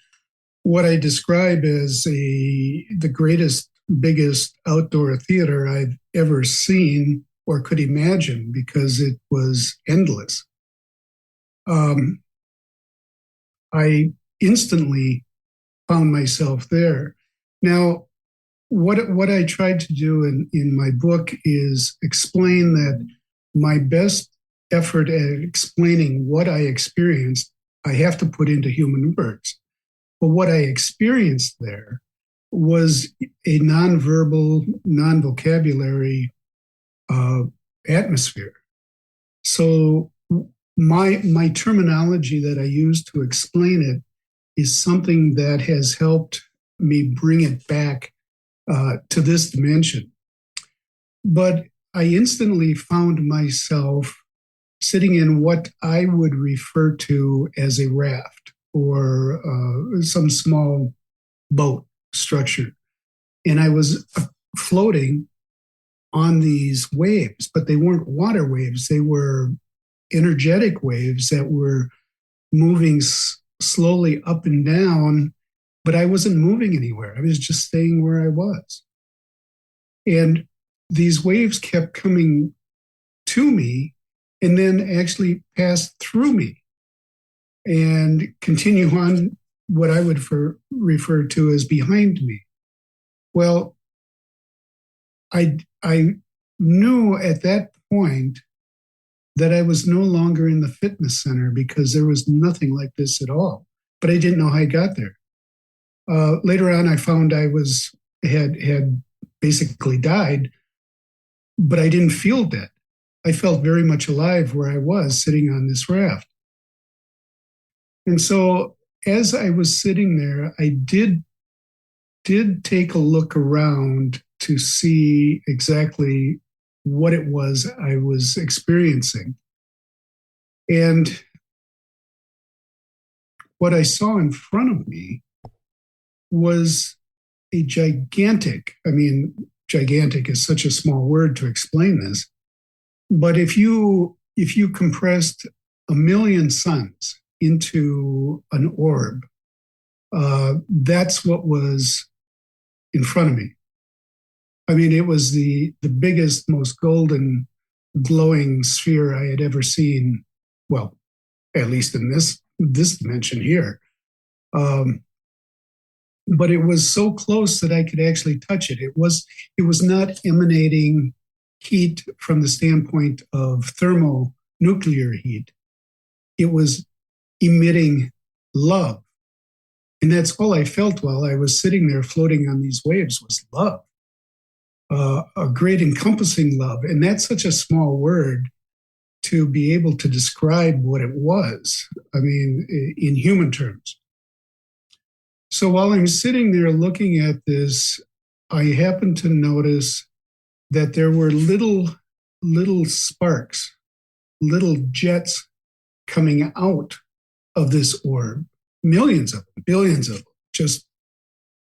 what I describe as the greatest, biggest outdoor theater I've ever seen or could imagine because it was endless. I instantly found myself there. Now, what I tried to do in my book is explain that my best effort at explaining what I experienced, I have to put into human words. But what I experienced there was a nonverbal, non-vocabulary atmosphere. So my terminology that I use to explain it is something that has helped me bring it back to this dimension. But I instantly found myself sitting in what I would refer to as a raft or some small boat structure. And I was floating on these waves, but they weren't water waves. They were energetic waves that were moving slowly up and down, but I wasn't moving anywhere. I was just staying where I was. And these waves kept coming to me and then actually passed through me and continue on what I would refer to as behind me. Well, I knew at that point that I was no longer in the fitness center because there was nothing like this at all, but I didn't know how I got there. Later on, I found I had basically died, but I didn't feel dead. I felt very much alive where I was sitting on this raft. And so as I was sitting there, I did take a look around to see exactly what it was I was experiencing. And what I saw in front of me was a gigantic is such a small word to explain this, but if you compressed 1 million suns into an orb, that's what was in front of me. I mean, it was the biggest, most golden glowing sphere I had ever seen. Well, at least in this dimension here. But it was so close that I could actually touch it. It was not emanating heat from the standpoint of thermonuclear heat. It was emitting love. And that's all I felt while I was sitting there floating on these waves was love. A great encompassing love. And that's such a small word to be able to describe what it was. I mean, in human terms. So while I'm sitting there looking at this, I happened to notice that there were little sparks, little jets coming out of this orb, millions of them, billions of them, just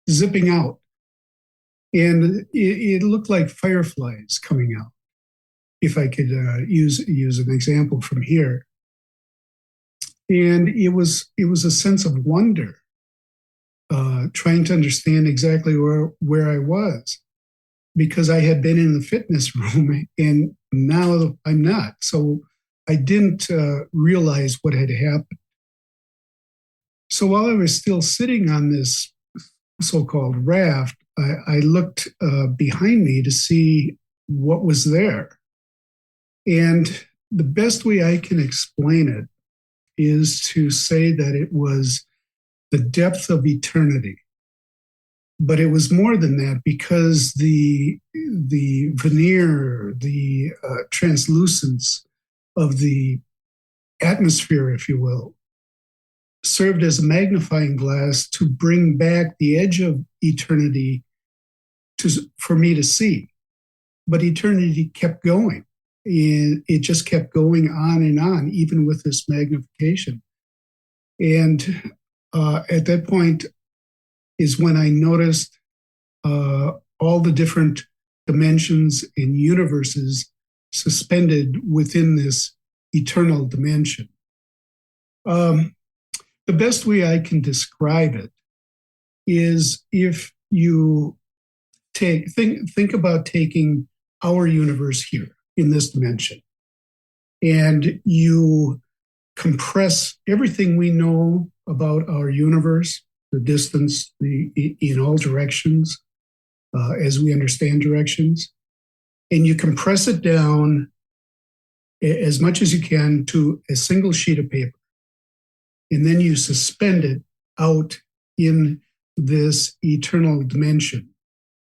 zipping out. And it looked like fireflies coming out, if I could use an example from here. And it was a sense of wonder, trying to understand exactly where I was, because I had been in the fitness room and now I'm not. So I didn't realize what had happened. So while I was still sitting on this so-called raft, I looked behind me to see what was there. And the best way I can explain it is to say that it was the depth of eternity. But it was more than that, because the veneer, the translucence of the atmosphere, if you will, served as a magnifying glass to bring back the edge of eternity for me to see. But eternity kept going. And it just kept going on and on, even with this magnification. And at that point is when I noticed all the different dimensions and universes suspended within this eternal dimension. The best way I can describe it is if you think about taking our universe here in this dimension, and you compress everything we know about our universe, the distance, in all directions, as we understand directions, and you compress it down as much as you can to a single sheet of paper. And then you suspend it out in this eternal dimension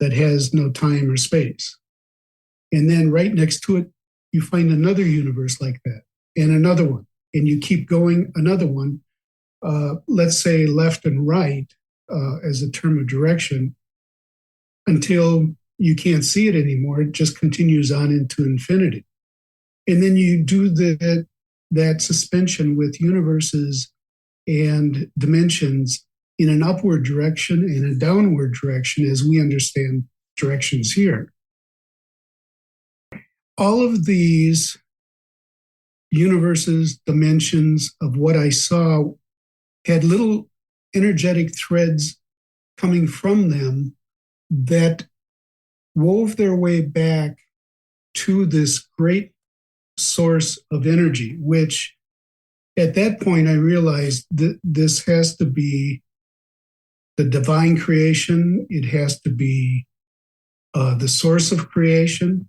that has no time or space. And then right next to it, you find another universe like that, and another one. And you keep going, another one, let's say left and right as a term of direction, until you can't see it anymore. It just continues on into infinity. And then you do that suspension with universes and dimensions in an upward direction and a downward direction, as we understand directions here. All of these universes, dimensions of what I saw had little energetic threads coming from them that wove their way back to this great source of energy, which at that point I realized that this has to be the divine creation. It has to be the source of creation.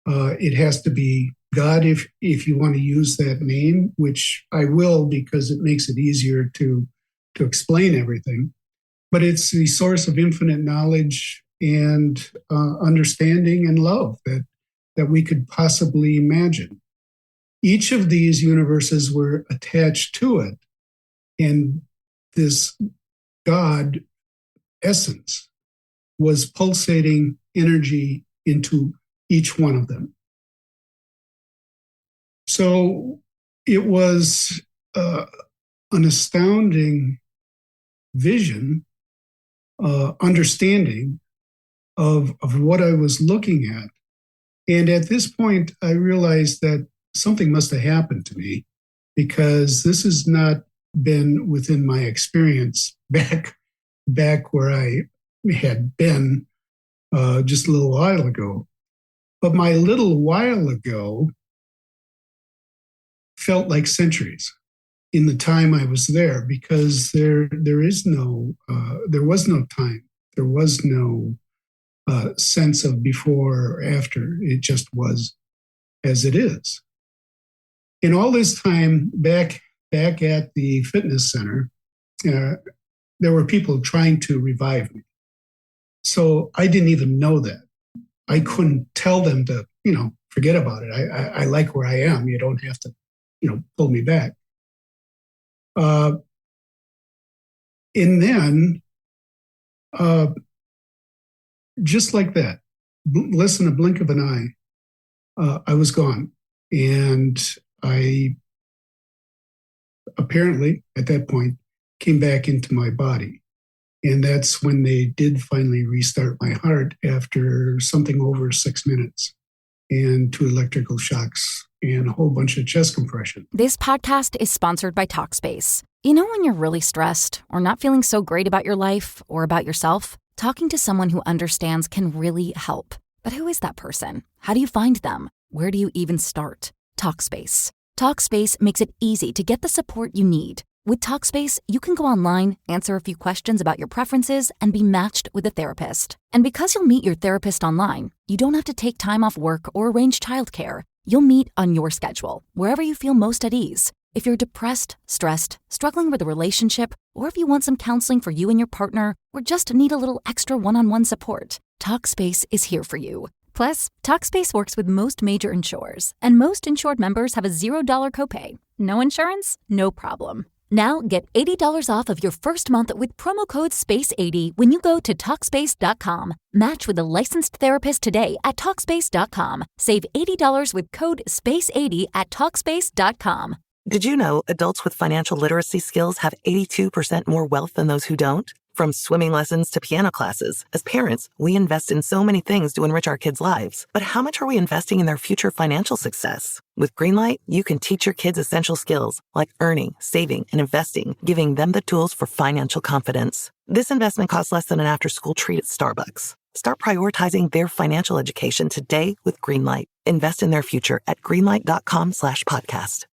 It has to be God, if you want to use that name, which I will, because it makes it easier to explain everything. But it's the source of infinite knowledge and understanding and love that we could possibly imagine. Each of these universes were attached to it, and this God essence was pulsating energy into each one of them. So it was an astounding vision, understanding of what I was looking at. And at this point, I realized that something must have happened to me, because this has not been within my experience back where I had been just a little while ago. But my little while ago felt like centuries in the time I was there, because there was no time. There was no sense of before or after. It just was as it is. In all this time back at the fitness center, there were people trying to revive me. So I didn't even know that. I couldn't tell them to, forget about it. I like where I am. You don't have to, pull me back. And then, just like that, less than a blink of an eye, I was gone. And I apparently, at that point, came back into my body. And that's when they did finally restart my heart after something over 6 minutes and 2 electrical shocks and a whole bunch of chest compression. This podcast is sponsored by Talkspace. You know when you're really stressed or not feeling so great about your life or about yourself? Talking to someone who understands can really help. But who is that person? How do you find them? Where do you even start? Talkspace. Talkspace makes it easy to get the support you need. With Talkspace, you can go online, answer a few questions about your preferences, and be matched with a therapist. And because you'll meet your therapist online, you don't have to take time off work or arrange childcare. You'll meet on your schedule, wherever you feel most at ease. If you're depressed, stressed, struggling with a relationship, or if you want some counseling for you and your partner, or just need a little extra one-on-one support, Talkspace is here for you. Plus, Talkspace works with most major insurers, and most insured members have a $0 copay. No insurance? No problem. Now get $80 off of your first month with promo code SPACE80 when you go to Talkspace.com. Match with a licensed therapist today at Talkspace.com. Save $80 with code SPACE80 at Talkspace.com. Did you know adults with financial literacy skills have 82% more wealth than those who don't? From swimming lessons to piano classes, as parents, we invest in so many things to enrich our kids' lives. But how much are we investing in their future financial success? With Greenlight, you can teach your kids essential skills like earning, saving, and investing, giving them the tools for financial confidence. This investment costs less than an after-school treat at Starbucks. Start prioritizing their financial education today with Greenlight. Invest in their future at greenlight.com/podcast.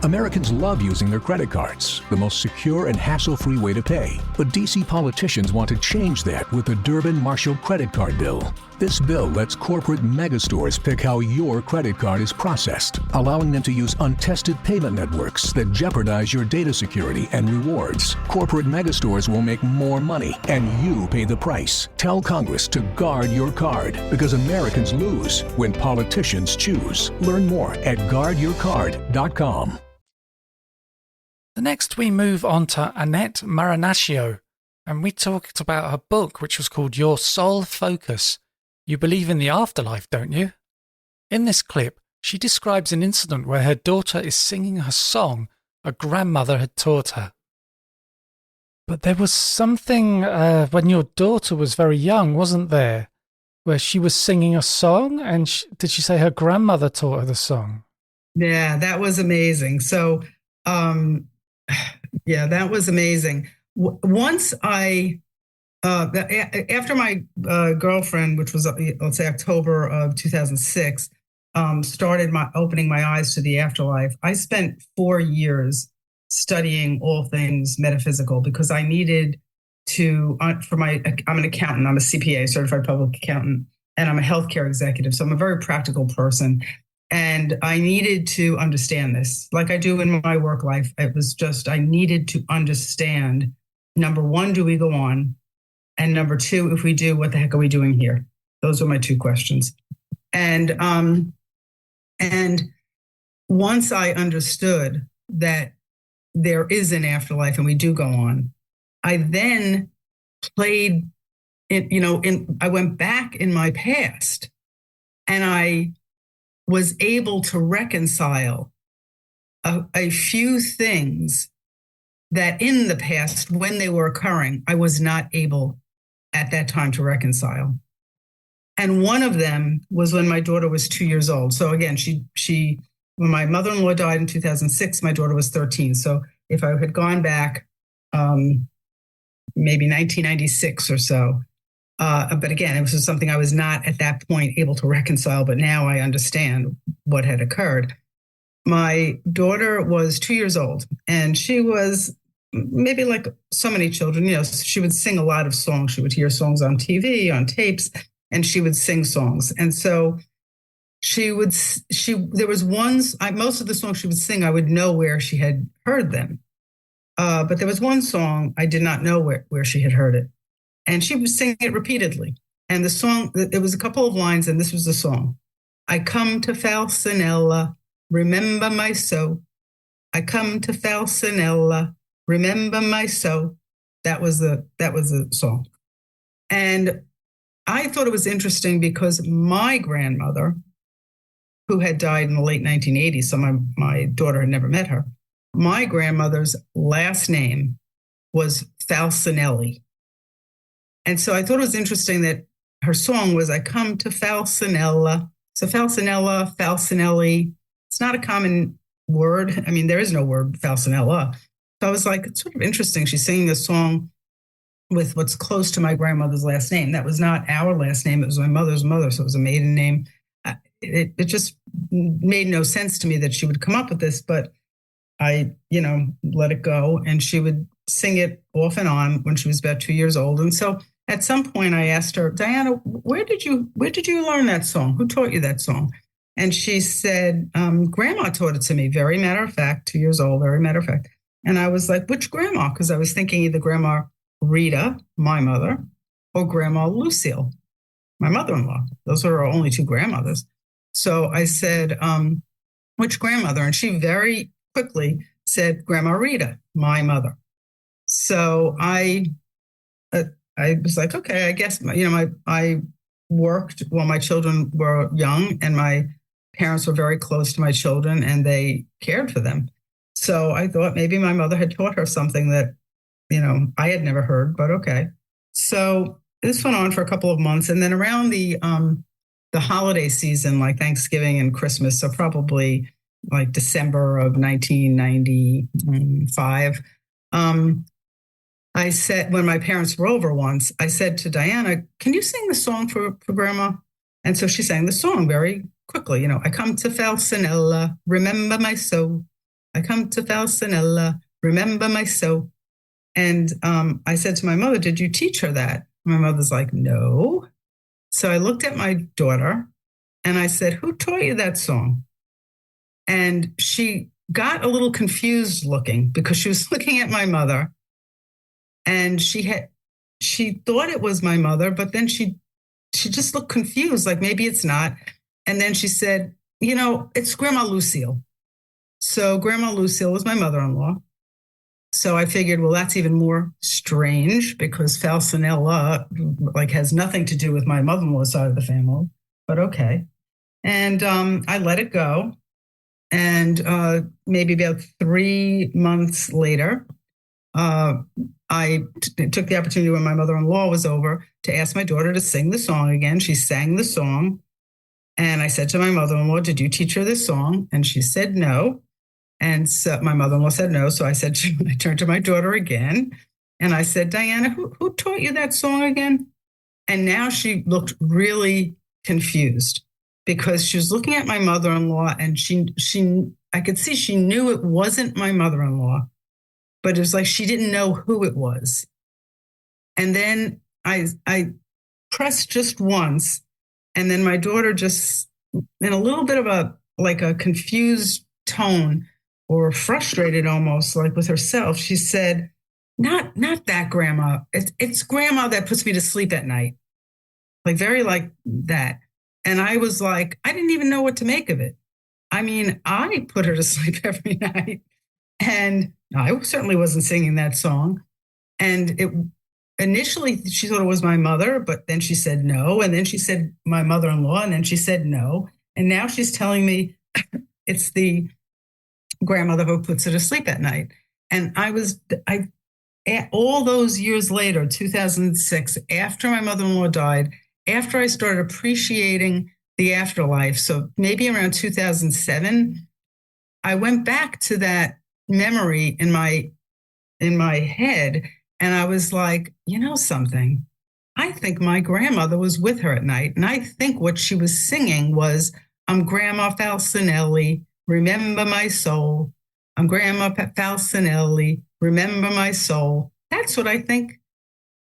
Americans love using their credit cards, the most secure and hassle-free way to pay. But D.C. politicians want to change that with the Durbin-Marshall credit card bill. This bill lets corporate megastores pick how your credit card is processed, allowing them to use untested payment networks that jeopardize your data security and rewards. Corporate megastores will make more money, and you pay the price. Tell Congress to guard your card, because Americans lose when politicians choose. Learn more at guardyourcard.com. Next, we move on to Annette Marinaccio, and we talked about her book, which was called Your Soul Focus. You believe in the afterlife, don't you? In this clip, she describes an incident where her daughter is singing a song a grandmother had taught her. But there was something when your daughter was very young, wasn't there, where she was singing a song, and did she say her grandmother taught her the song? Yeah, that was amazing. So, yeah, that was amazing. Once after my girlfriend, which was, let's say, October of 2006, started opening my eyes to the afterlife, I spent 4 years studying all things metaphysical, because I needed to, I'm an accountant, I'm a CPA, certified public accountant, and I'm a healthcare executive. So I'm a very practical person. And I needed to understand this, like I do in my work life. It was just, I needed to understand, number one, do we go on? And number two, if we do, what the heck are we doing here? Those were my 2 questions. And once I understood that there is an afterlife and we do go on, I then played I went back in my past, and I was able to reconcile a few things that in the past, when they were occurring, I was not able at that time to reconcile. And one of them was when my daughter was 2 years old. So again, when my mother-in-law died in 2006, my daughter was 13. So if I had gone back maybe 1996 or so, But again, it was just something I was not at that point able to reconcile, but now I understand what had occurred. My daughter was 2 years old, and she was maybe like so many children, she would sing a lot of songs. She would hear songs on TV, on tapes, and she would sing songs. And so there was most of the songs she would sing, I would know where she had heard them. But there was one song I did not know where she had heard it. And she would sing it repeatedly. And the song, there was a couple of lines, and this was the song. I come to Falsanella, remember my so. I come to Falsanella, remember my so. That was the song. And I thought it was interesting because my grandmother, who had died in the late 1980s, so my daughter had never met her, my grandmother's last name was Falsanelli. And so I thought it was interesting that her song was, I come to Falsanella. So Falsanella, Falsanelli, it's not a common word. I mean, there is no word Falsanella. So I was like, it's sort of interesting. She's singing a song with what's close to my grandmother's last name. That was not our last name. It was my mother's mother. So it was a maiden name. It just made no sense to me that she would come up with this, but I, let it go. And she would sing it off and on when she was about 2 years old. And so at some point I asked her, Diana, where did you learn that song? Who taught you that song? And she said, Grandma taught it to me. Very matter of fact, 2 years old, very matter of fact. And I was like, which grandma? Because I was thinking either Grandma Rita, my mother, or Grandma Lucille, my mother-in-law. Those are our only two grandmothers. So I said, which grandmother? And she very quickly said, Grandma Rita, my mother. So I was like, okay, I guess, I worked while my children were young, and my parents were very close to my children, and they cared for them. So I thought maybe my mother had taught her something that, I had never heard, but okay. So this went on for a couple of months. And then around the holiday season, like Thanksgiving and Christmas, so probably like December of 1995, I said, when my parents were over once, I said to Diana, can you sing the song for Grandma? And so she sang the song very quickly. I come to Falsanella, remember my so. I come to Falsanella, remember my so. And I said to my mother, did you teach her that? My mother's like, no. So I looked at my daughter and I said, who taught you that song? And she got a little confused looking because she was looking at my mother. And she thought it was my mother, but then she just looked confused, like maybe it's not. And then she said, it's Grandma Lucille. So Grandma Lucille was my mother-in-law. So I figured, well, that's even more strange because Falsanella has nothing to do with my mother-in-law's side of the family, but okay. And I let it go. And maybe about 3 months later, I took the opportunity when my mother-in-law was over to ask my daughter to sing the song again. She sang the song. And I said to my mother-in-law, did you teach her this song? And she said no. And so my mother-in-law said no. So I turned to my daughter again. And I said, Diana, who taught you that song again? And now she looked really confused because she was looking at my mother-in-law, and I could see she knew it wasn't my mother-in-law, but it was like she didn't know who it was. And then I pressed just once, and then my daughter just, in a little bit of a confused tone, or frustrated almost, like with herself, she said, not that Grandma. It's Grandma that puts me to sleep at night. Like very like that. And I was like, I didn't even know what to make of it. I mean, I put her to sleep every night, and I certainly wasn't singing that song. And initially she thought it was my mother, but then she said no. And then she said my mother-in-law, and then she said no. And now she's telling me it's the grandmother who puts her to sleep at night. And all those years later, 2006, after my mother-in-law died, after I started appreciating the afterlife, so maybe around 2007, I went back to that memory in my head, and I was like, something, I think my grandmother was with her at night. And I think what she was singing was, I'm Grandma Falcinelli, remember my soul. I'm Grandma Falcinelli, remember my soul. That's what I think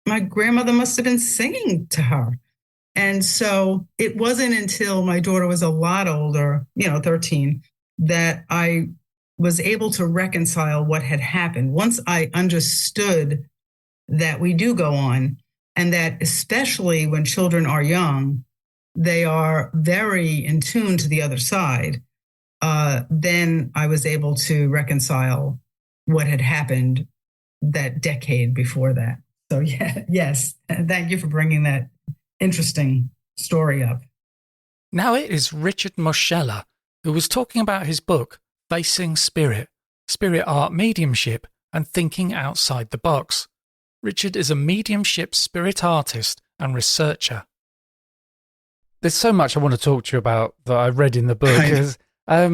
my grandmother must have been singing to her. And so it wasn't until my daughter was a lot older, 13, that I was able to reconcile what had happened. Once I understood that we do go on, and that especially when children are young, they are very in tune to the other side, then I was able to reconcile what had happened that decade before that. So yes, thank you for bringing that interesting story up. Now it is Richard Moschella, who was talking about his book, Facing Spirit, Spirit Art Mediumship, and Thinking Outside the Box. Richard is a mediumship spirit artist and researcher. There's so much I want to talk to you about that I read in the book. I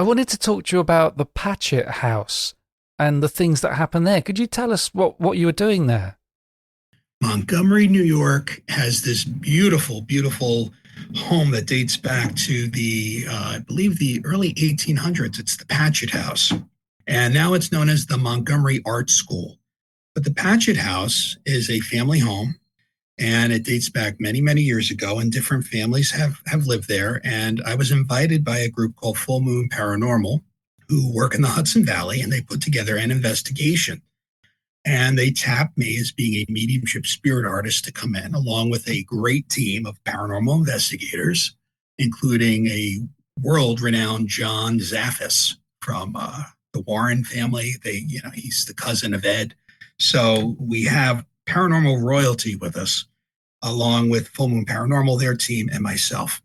wanted to talk to you about the Patchett House and the things that happened there. Could you tell us what you were doing there? Montgomery, New York has this beautiful, beautiful home that dates back to I believe the early 1800s. It's the Patchett House. And now it's known as the Montgomery Art School. But the Patchett House is a family home, and it dates back many, many years ago, and different families have lived there. And I was invited by a group called Full Moon Paranormal, who work in the Hudson Valley, and they put together an investigation. And they tapped me as being a mediumship spirit artist to come in, along with a great team of paranormal investigators, including a world-renowned John Zaffis from the Warren family. He's the cousin of Ed. So we have paranormal royalty with us, along with Full Moon Paranormal, their team, and myself.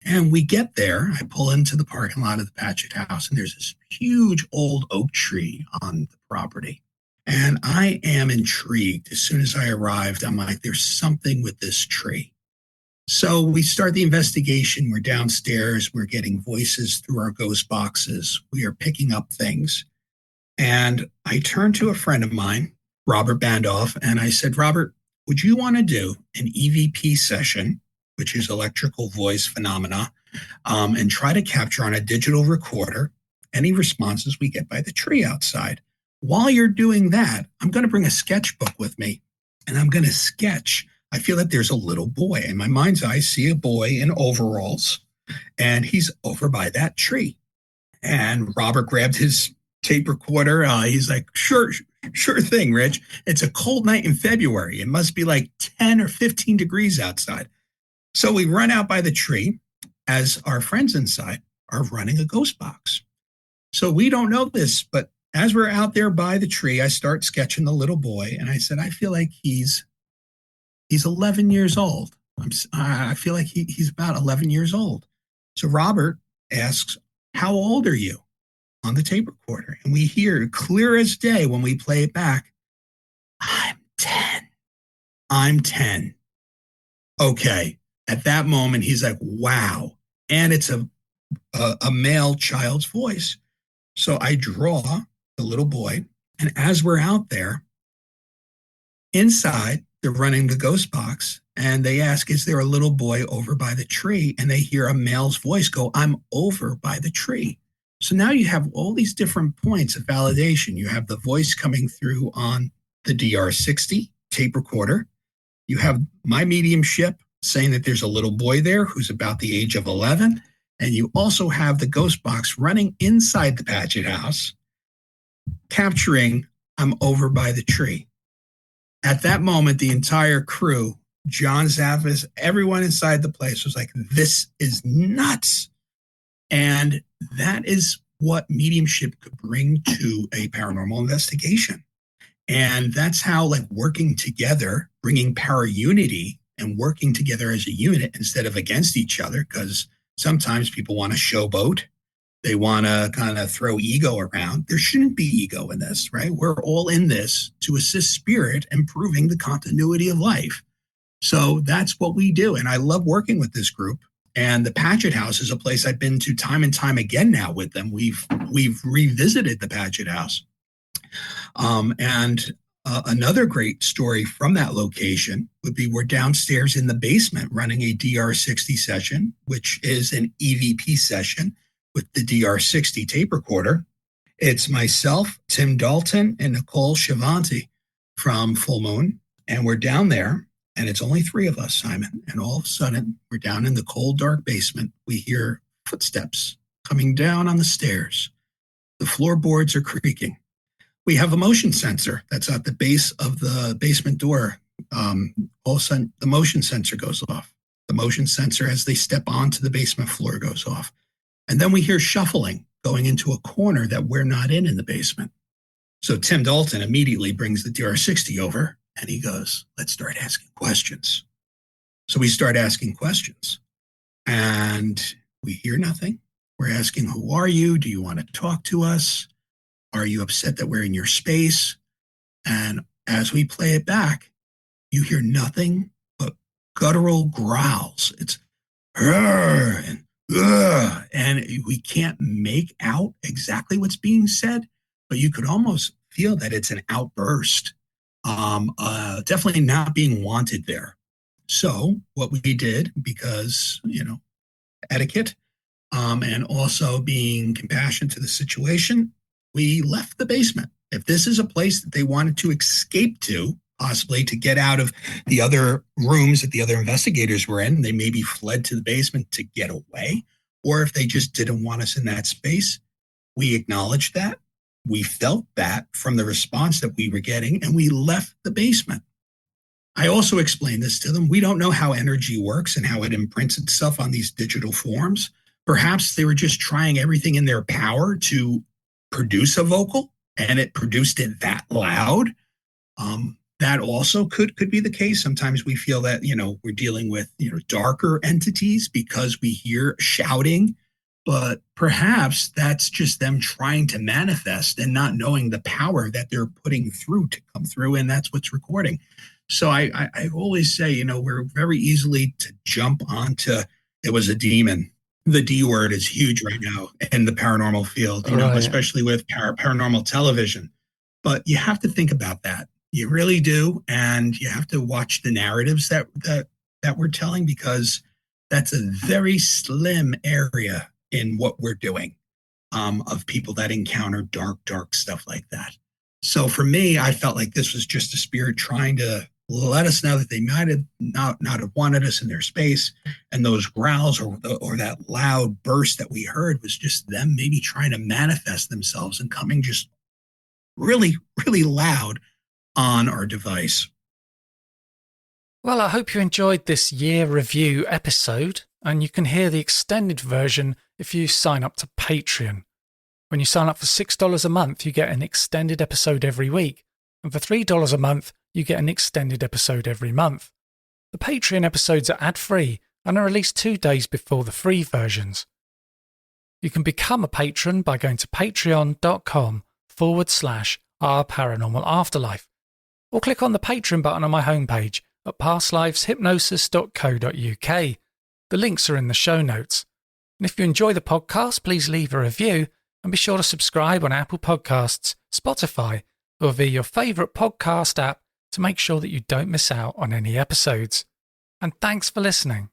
And we get there. I pull into the parking lot of the Patchett House, and there's this huge old oak tree on the property. And I am intrigued. As soon as I arrived, I'm like, there's something with this tree. So we start the investigation. We're downstairs. We're getting voices through our ghost boxes. We are picking up things. And I turned to a friend of mine, Robert Bandoff, and I said, Robert, would you want to do an EVP session, which is electrical voice phenomena, and try to capture on a digital recorder any responses we get by the tree outside? While you're doing that, I'm going to bring a sketchbook with me, and I'm going to sketch. I feel that there's a little boy. In my mind's eye, I see a boy in overalls, and he's over by that tree. And Robert grabbed his tape recorder. He's like, sure thing, Rich. It's a cold night in February. It must be like 10 or 15 degrees outside. So we run out by the tree as our friends inside are running a ghost box. So we don't know this, but as we're out there by the tree, I start sketching the little boy, and I said, I feel like he's 11 years old. I feel like he's about 11 years old. So Robert asks, how old are you? On the tape recorder. And we hear clear as day when we play it back, I'm 10. Okay. At that moment, he's like, wow. And it's a male child's voice. So I draw the little boy. And as we're out there, inside, they're running the ghost box. And they ask, is there a little boy over by the tree? And they hear a male's voice go, I'm over by the tree. So now you have all these different points of validation. You have the voice coming through on the DR60 tape recorder. You have my mediumship saying that there's a little boy there who's about the age of 11. And you also have the ghost box running inside the Patchett House, capturing I'm over by the tree. At that moment, the entire crew, John Zaffis, everyone inside the place was like, this is nuts. And that is what mediumship could bring to a paranormal investigation. And that's how, like, working together, bringing power unity and working together as a unit instead of against each other, because sometimes people want to showboat. They want to kind of throw ego around. There shouldn't be ego in this, right? We're all in this to assist spirit improving the continuity of life. So that's what we do. And I love working with this group. And the Patchett House is a place I've been to time and time again now with them. We've revisited the Patchett House. And Another great story from that location would be we're downstairs in the basement running a DR60 session, which is an EVP session with the DR60 tape recorder. It's myself, Tim Dalton, and Nicole Schiavonti from Full Moon. And we're down there, and it's only 3 of us, Simon. And all of a sudden, we're down in the cold, dark basement. We hear footsteps coming down on the stairs. The floorboards are creaking. We have a motion sensor that's at the base of the basement door. All of a sudden, the motion sensor goes off. The motion sensor, as they step onto the basement floor, goes off. And then we hear shuffling going into a corner that we're not in the basement. So Tim Dalton immediately brings the DR60 over and he goes, let's start asking questions. So we start asking questions and we hear nothing. We're asking, who are you? Do you want to talk to us? Are you upset that we're in your space? And as we play it back, you hear nothing but guttural growls. It's and and we can't make out exactly what's being said, but you could almost feel that it's an outburst. Definitely not being wanted there. So what we did, because, etiquette, and also being compassionate to the situation, we left the basement. If this is a place that they wanted to escape to, possibly to get out of the other rooms that the other investigators were in, they maybe fled to the basement to get away. Or if they just didn't want us in that space, we acknowledged that. We felt that from the response that we were getting, and we left the basement. I also explained this to them. We don't know how energy works and how it imprints itself on these digital forms. Perhaps they were just trying everything in their power to produce a vocal, and it produced it that loud. That also could be the case. Sometimes we feel that, we're dealing with, darker entities because we hear shouting, but perhaps that's just them trying to manifest and not knowing the power that they're putting through to come through. And that's what's recording. So I always say, we're very easily to jump onto, it was a demon. The D word is huge right now in the paranormal field, especially with paranormal television. But you have to think about that. You really do. And you have to watch the narratives that we're telling, because that's a very slim area in what we're doing, of people that encounter dark stuff like that. So for me, I felt like this was just a spirit trying to let us know that they might have not have wanted us in their space. And those growls or that loud burst that we heard was just them maybe trying to manifest themselves and coming just really, really loud on our device. Well, I hope you enjoyed this year review episode, and you can hear the extended version if you sign up to Patreon. When you sign up for $6 a month, you get an extended episode every week, and for $3 a month, you get an extended episode every month. The Patreon episodes are ad-free and are released 2 days before the free versions. You can become a patron by going to patreon.com/Our Paranormal Afterlife, or click on the Patreon button on my homepage at pastliveshypnosis.co.uk. The links are in the show notes. And if you enjoy the podcast, please leave a review and be sure to subscribe on Apple Podcasts, Spotify, or via your favourite podcast app to make sure that you don't miss out on any episodes. And thanks for listening.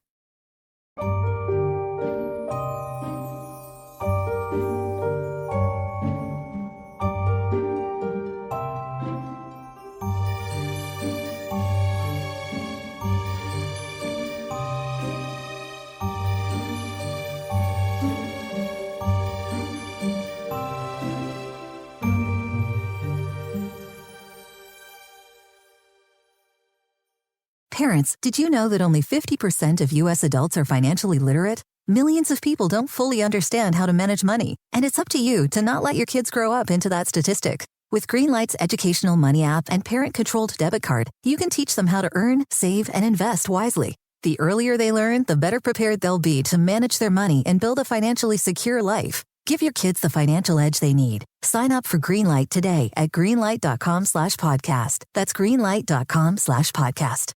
Parents, did you know that only 50% of U.S. adults are financially literate? Millions of people don't fully understand how to manage money, and it's up to you to not let your kids grow up into that statistic. With Greenlight's educational money app and parent-controlled debit card, you can teach them how to earn, save, and invest wisely. The earlier they learn, the better prepared they'll be to manage their money and build a financially secure life. Give your kids the financial edge they need. Sign up for Greenlight today at greenlight.com/podcast. That's greenlight.com/podcast.